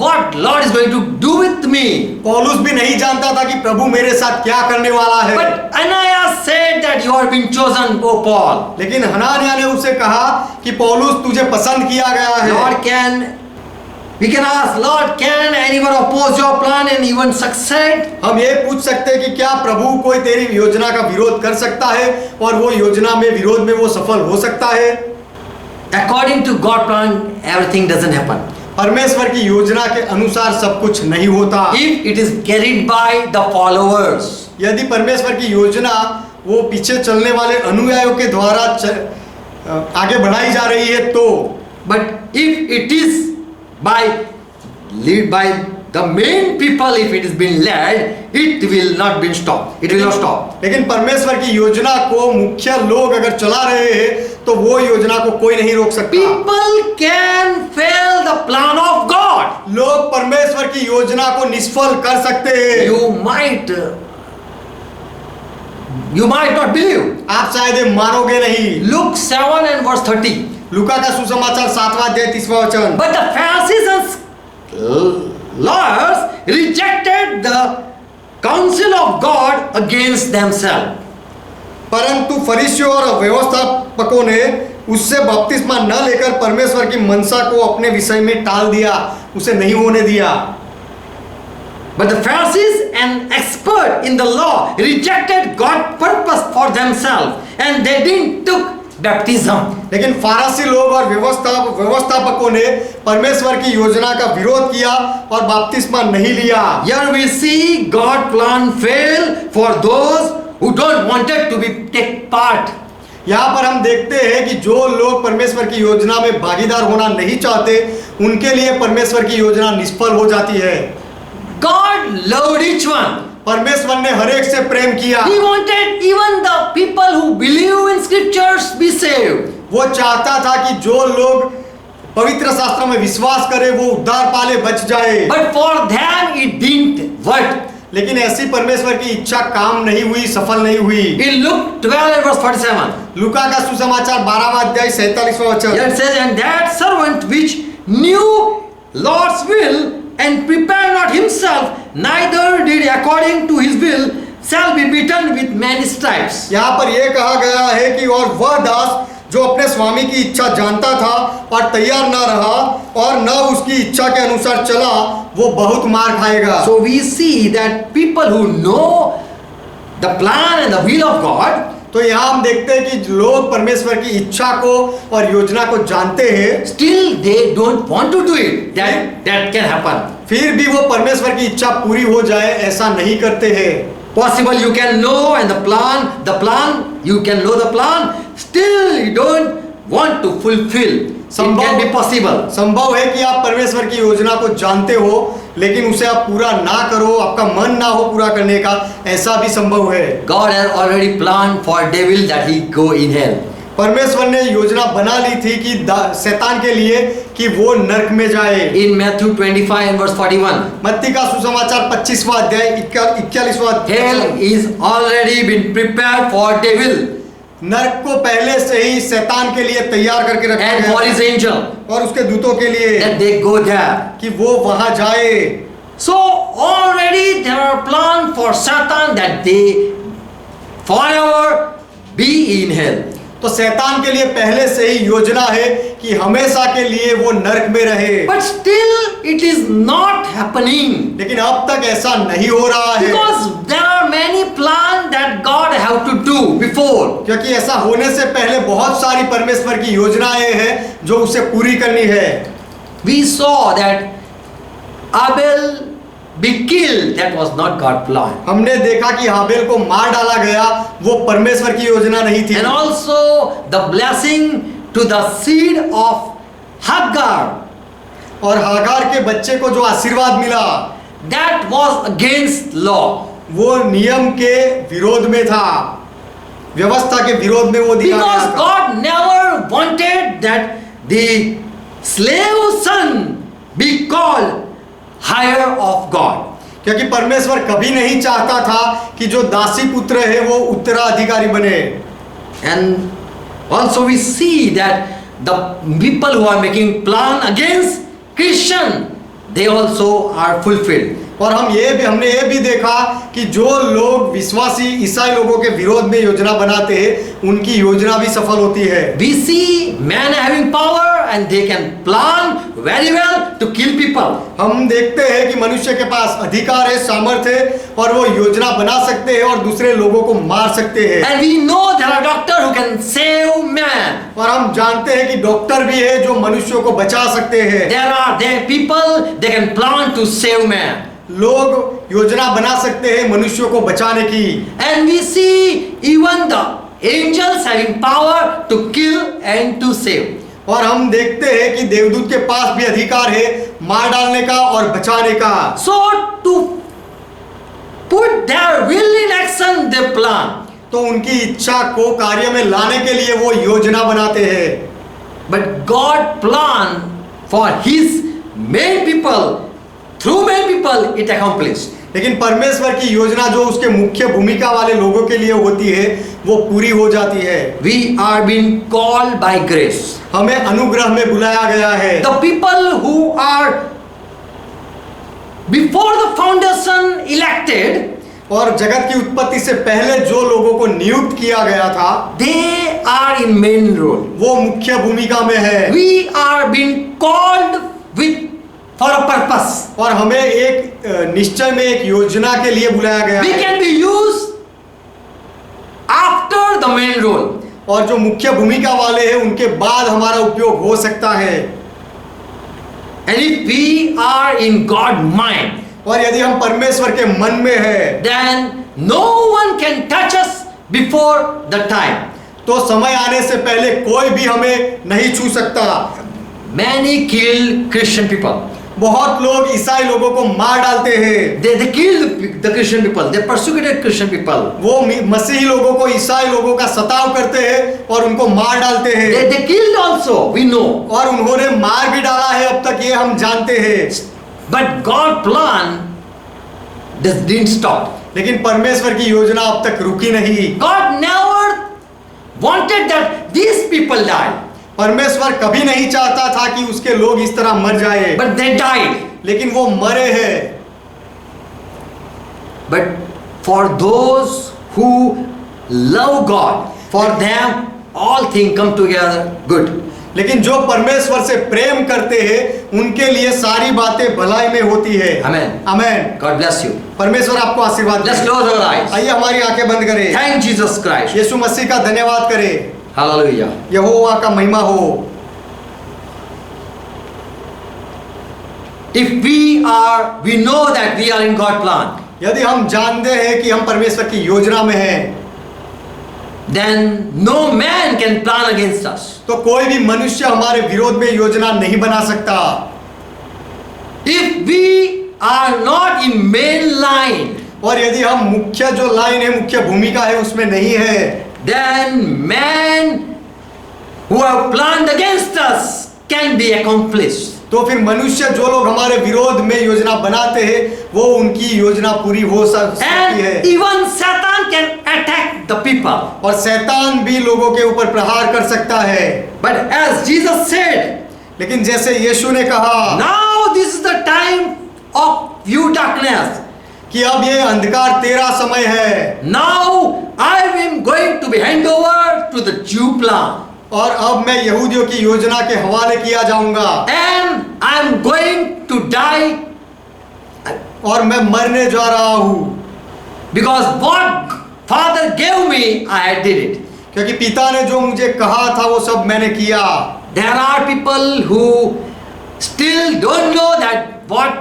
what Lord is going to do with me. पौलुस भी नहीं जानता था कि प्रभु मेरे साथ क्या करने वाला है। But Ananias said that you have been chosen, O Paul. लेकिन हनानिया ने उससे कहा कि पौलुस तुझे पसंद किया गया है। We can ask, Lord, can anyone oppose your plan and even succeed? हम ये पूछ सकते हैं कि क्या प्रभु कोई तेरी योजना का विरोध कर सकता है और वो योजना में विरोध में वो सफल हो सकता है? According to God plan, everything doesn't happen. परमेश्वर की योजना के अनुसार सब कुछ नहीं होता। If it is carried by the followers. यदि परमेश्वर की योजना वो पीछे चलने वाले अनुयायियों के द्वारा आगे बढ़ाई जा रही है तो, But if it is lead by the main people, if it is been led, it will not be stopped. It will not stop. लेकिन परमेश्वर की योजना को मुख्य लोग अगर चला रहे हैं तो वो योजना को कोई नहीं रोक सकता। People can fail the plan of God. लोग परमेश्वर की योजना को निष्फल कर सकते हैं। You might not believe. आप शायद ये मानोगे नहीं। Luke 7 and verse 30. लूका का सुसमाचार 7वां अध्याय 30वां वचन। But the Pharisees and lawyers rejected the counsel of God against themselves. परंतु फरीसियों और व्यवस्थापकों ने उससे बपतिस्मा न लेकर परमेश्वर की मनसा को अपने विषय में टाल दिया, उसे नहीं होने दिया। But the Pharisees and expert in the law rejected God's purpose for themselves and they didn't took baptism. लेकिन फारसी लोग और व्यवस्थापकों ने परमेश्वर की योजना का विरोध किया और बपतिस्मा नहीं लिया। Here we see God plan fail for those who don't wanted to be take part. यहाँ पर हम देखते हैं कि जो लोग परमेश्वर की योजना में भागीदार होना नहीं चाहते, उनके लिए परमेश्वर की योजना निष्फल हो जाती है। God loved each one. परमेश्वर ने हर एक से प्रेम किया। He wanted even the people who believe in scriptures be saved. वो चाहता था कि जो लोग पवित्र शास्त्र में विश्वास करे वो उद्धार पाले, बच जाए। But for them it didn't work. लेकिन ऐसी परमेश्वर की इच्छा काम नहीं हुई, सफल नहीं हुई। In Luke 12 and verse 47, लूका का सुसमाचार 12वां अध्याय 47वां वचन। it says, and that servant which knew Lord's will and prepared not himself, neither did according to his will, shall be beaten with many stripes. यहाँ पर यह कहा गया है कि और वह दास जो अपने स्वामी की इच्छा जानता था और तैयार न रहा और न उसकी इच्छा के अनुसार चला, वो बहुत मार खाएगा। So we see that people who know the plan and the will of God, तो यहाँ हम देखते हैं कि लोग परमेश्वर की इच्छा को और योजना को जानते हैं, still they don't want to do it. That can happen. फिर भी वो परमेश्वर की इच्छा पूरी हो जाए ऐसा नहीं करते हैं। Possible you can know and the plan, you can know the plan, still you don't want to fulfill. It can be possible. संभव है कि आप परमेश्वर की योजना को जानते हो लेकिन उसे आप पूरा ना करो, आपका मन ना हो पूरा करने का, ऐसा भी संभव है। God has already planned for devil that he go in hell. परमेश्वर ने योजना बना ली थी कि शैतान के लिए कि वो नरक में जाए। In Matthew 25 and verse 41, मत्ती का सुसमाचार 25वां अध्याय 41वां hell is already been prepared for devil नरक को पहले से ही शैतान के लिए तैयार करके रखा and गया for his angel और उसके दूतों के लिए that they go there. कि वो वहां जाए। So already there are plans for Satan that they forever be in hell. तो शैतान के लिए पहले से ही योजना है कि हमेशा के लिए वो नरक में रहे। But still it is not happening. लेकिन अब तक ऐसा नहीं हो रहा है Because there are many plans that God have to do before. क्योंकि ऐसा होने से पहले बहुत सारी परमेश्वर की योजनाएं हैं जो उसे पूरी करनी है। We saw that Abel be killed. That was not God's plan. हमने देखा कि हाबेल को मार डाला गया, वो परमेश्वर की योजना नहीं थी। And also the blessing to the seed of Hagar, और हागार के बच्चे को जो आशीर्वाद मिला that was against law. वो नियम के विरोध में था, व्यवस्था के विरोध में वो दिया Because गया था। God never wanted that the slave son be called higher of God. क्योंकि परमेश्वर कभी नहीं चाहता था कि जो दासी पुत्र है वो उत्तराधिकारी बने। And also we see that the people who are making plan against Christian, they also are fulfilled. और हमने ये भी देखा कि जो लोग विश्वासी ईसाई लोगों के विरोध में योजना बनाते हैं उनकी योजना भी सफल होती है। We see men having power and they can plan very well to kill people. हम देखते हैं कि मनुष्य के पास अधिकार है, सामर्थ्य है और वो योजना बना सकते हैं और दूसरे लोगों को मार सकते हैं। And we know there are doctors who can save man. और हम जानते हैं कि डॉक्टर भी है जो मनुष्यों को बचा सकते हैं। There are people they can plan to save man. लोग योजना बना सकते हैं मनुष्यों को बचाने की। And we see even the angels having power to kill and to save. और हम देखते हैं कि देवदूत के पास भी अधिकार है मार डालने का और बचाने का। So to put their will in action, they plan. तो उनकी इच्छा को कार्य में लाने के लिए वो योजना बनाते हैं। But God planned for His main people, through main people, it accomplished. लेकिन परमेश्वर की योजना जो उसके मुख्य भूमिका वाले लोगों के लिए होती है वो पूरी हो जाती है। We are being called by grace. हमें अनुग्रह में बुलाया गया है। The people who are before the foundation elected, और जगत की उत्पत्ति से पहले जो लोगों को नियुक्त किया गया था they are in main role. वो मुख्य भूमिका में है। We are being called with for a purpose. और हमें एक निश्चय में एक योजना के लिए बुलाया गया We है। can be used after the main role. और जो मुख्य भूमिका वाले हैं उनके बाद हमारा उपयोग हो सकता है। And if we are in God's mind, और यदि हम परमेश्वर के मन में है then no one can touch us before the time. तो समय आने से पहले कोई भी हमें नहीं छू सकता। Many killed Christian people. बहुत लोग ईसाई लोगों को मार डालते हैं। They killed the Christian people. They persecuted Christian people. वो मसीही लोगों को, ईसाई लोगों का सताव करते हैं और उनको मार डालते हैं। They killed also, we know. और उन्होंने मार भी डाला है, अब तक ये हम जानते हैं। But God's plan didn't stop. लेकिन परमेश्वर की योजना अब तक रुकी नहीं। God never wanted that these people die. परमेश्वर कभी नहीं चाहता था कि उसके लोग इस तरह मर जाए, But they died. लेकिन वो मरे हैं। But for those who love God, for them all things come together good. लेकिन जो परमेश्वर से प्रेम करते हैं उनके लिए सारी बातें भलाई में होती है। Amen. Amen. God bless you. परमेश्वर आपको आशीर्वाद Let's they. close our eyes. आइए हमारी आंखें बंद करें। Thank Jesus Christ. यीशु मसीह का धन्यवाद करें। Hallelujah. यहोवा का महिमा हो। If we know that we are in God's plan, यदि हम जानते हैं कि हम परमेश्वर की योजना में हैं, then no man can plan against us. तो कोई भी मनुष्य हमारे विरोध में योजना नहीं बना सकता। If we are not in main line, और यदि हम मुख्य जो लाइन है, मुख्य भूमिका है, उसमें नहीं है, then men who have planned against us can be accomplished. तो फिर मनुष्य जो लोग हमारे विरोध में योजना बनाते हैं वो उनकी योजना पूरी हो सकती And है। even Satan can attack the people. और शैतान भी लोगों के ऊपर प्रहार कर सकता है। But as Jesus said, लेकिन जैसे यीशु ने कहा now this is the time of you darkness. कि अब ये अंधकार तेरा समय है, Now I am going to be hand over to the Jew plan. और अब मैं यहूदियों की योजना के हवाले किया जाऊंगा, And I am going to die और मैं मरने जा रहा हूं, because what Father gave me, I did it. क्योंकि पिता ने जो मुझे कहा था वो सब मैंने किया। There are people who still don't know that what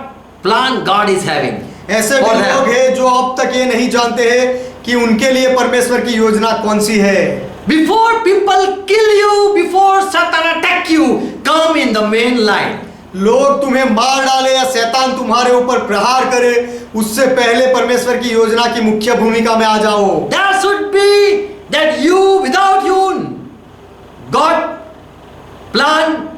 plan God is having. ऐसे भी और है। लोग हैं जो अब तक ये नहीं जानते हैं कि उनके लिए परमेश्वर की योजना कौन सी है। Before people kill you, before Satan attack you, come in the main line. लोग तुम्हें मार डाले या शैतान तुम्हारे ऊपर प्रहार करे, उससे पहले परमेश्वर की योजना की मुख्य भूमिका में आ जाओ। There should be that you, without you, God plan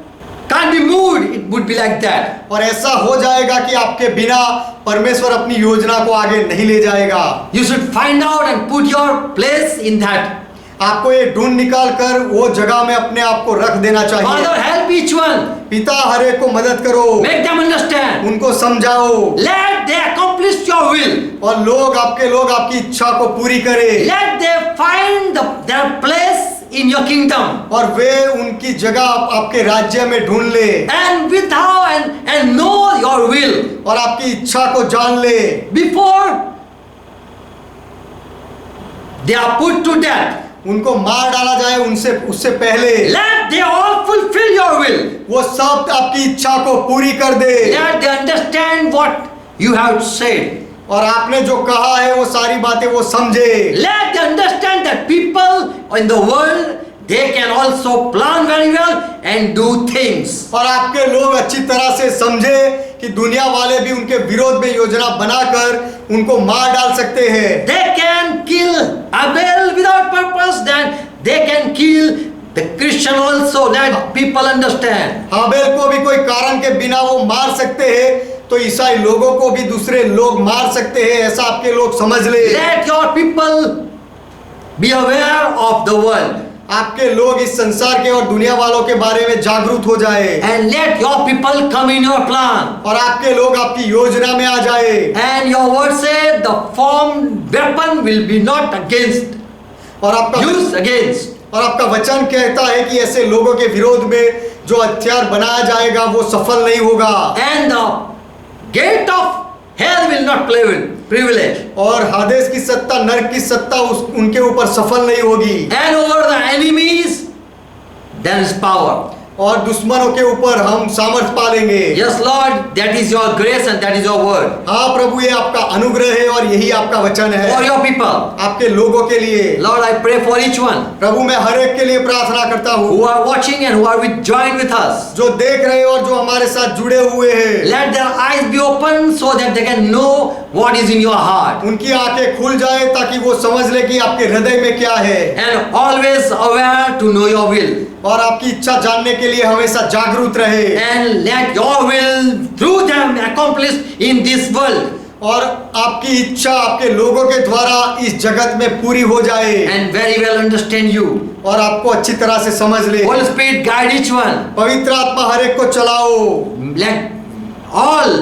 can't be moved. It would be like that. और ऐसा हो जाएगा कि आपके बिना परमेश्वर अपनी योजना को आगे नहीं ले जाएगा। You should find out and put your place in that. आपको ये ढूंढ निकाल कर वो जगह में अपने आप को रख देना चाहिए। Father, help each one. पिता हर एक को मदद करो, Make them understand. उनको समझाओ, Let they accomplish your will. और लोग आपकी इच्छा को पूरी करें, Let they find their place in your kingdom. और वे उनकी जगह आपके राज्य में ढूंढ ले, And with how and know your will. और आपकी इच्छा को जान ले। Before they are put to death, उनको मार डाला जाए उससे पहले let they all fulfill your will. वो सब आपकी इच्छा को पूरी कर दे, Let they understand what you have said. और आपने जो कहा है वो सारी बातें वो समझे। Let they understand that people in the world, they can also plan very well and do things. और आपके लोग अच्छी तरह से समझे कि दुनिया वाले भी उनके विरोध में योजना बनाकर उनको मार डाल सकते हैं। They can kill Abel without purpose, then they can kill the Christian also. Let people understand. हाबेल को भी कोई कारण के बिना वो मार सकते हैं, तो ईसाई लोगों को भी दूसरे लोग मार सकते हैं, ऐसा आपके लोग समझ ले। Let your people be aware of the world. आपके लोग इस संसार के और दुनिया वालों के बारे में जागरूक हो जाए, And let your people come in your plan. और आपके लोग आपकी योजना में आ जाए। And your word said the formed weapon will be not against, और used against. और आपका वचन कहता है कि ऐसे लोगों के विरोध में जो हथियार बनाया जाएगा वो सफल नहीं होगा, And the gate of hell will not privilege. और हादेस की सत्ता, नरक की सत्ता उनके ऊपर सफल नहीं होगी। And over the enemies there is power. और दुश्मनों के ऊपर हम सामर्थ पालेंगे। Yes, Lord, that is your grace and that is your word हाँ प्रभु, ये आपका अनुग्रह है और यही आपका वचन है for your people. आपके लोगों के लिए। Lord, I pray for each one प्रभु, मैं हर एक के लिए प्रार्थना करता हूँ who are watching and who are joined with us. जो देख रहे हैं और जो हमारे साथ जुड़े हुए हैं। Let their eyes be open so that they can know what is in your heart. उनकी आंखें खुल जाए ताकि वो समझ ले कि आपके हृदय में क्या है, And always aware to know your will. और आपकी इच्छा जानने के लिए हमेशा जागरूक रहे, And let your will through them accomplished in this world. और आपकी इच्छा आपके लोगों के द्वारा इस जगत में पूरी हो जाए And very well understand you. और आपको अच्छी तरह से समझ ले। Holy Spirit guide each one. पवित्र आत्मा हर एक को चलाओ Let all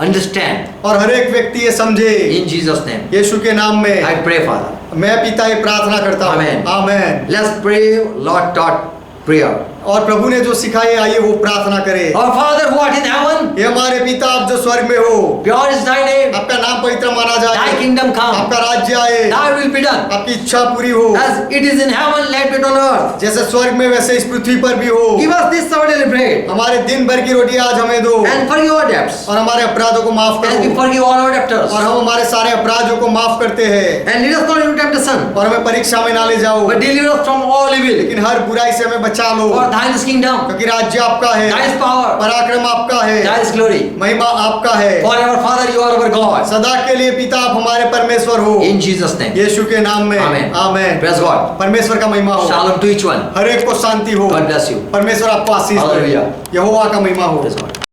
understand. और हर एक व्यक्ति ये समझे। In Jesus' name. यीशु के नाम में I pray, Father. मैं पिता ये प्रार्थना करता हूँ। Amen. Amen. Let's pray, Lord taught prayer. और प्रभु ने जो सिखाए आइए वो प्रार्थना करें। Our Father who art in heaven, ये हमारे पिता आप जो स्वर्ग में हो, pure is thy name. आपका नाम पवित्र माना जाए, Thy kingdom come. आपका राज्य आए, Thy will be done. आपकी इच्छा पूरी हो, As it is in heaven, let it on earth. जैसे स्वर्ग में वैसे इस पृथ्वी पर भी हो। Give us this our daily bread. हमारे दिन भर की रोटी आज हमें दो And forgive our debts. और हमारे अपराधों को माफ As we करो forgive all our debtors. और हम हमारे सारे अपराधों को माफ करते हैं And lead us not into temptation, और हमें परीक्षा में ना ले जाओ, but deliver us from all evil. लेकिन हर बुराई से हमें बचा लो, For thine is kingdom, क्योंकि राज्य आपका है, thine is power, पराक्रम आपका है, thine is glory. महिमा आपका है। Forever, Father, you are our God. सदा के लिए पिता आप हमारे परमेश्वर हो, In Jesus' name. यीशु के नाम में Amen. आमेन। Praise God. परमेश्वर का महिमा हो, Shalom to each one. हर एक को शांति हो, God bless you. परमेश्वर आपको आशीष दे, Hallelujah. यहोवा का महिमा हो। Praise God.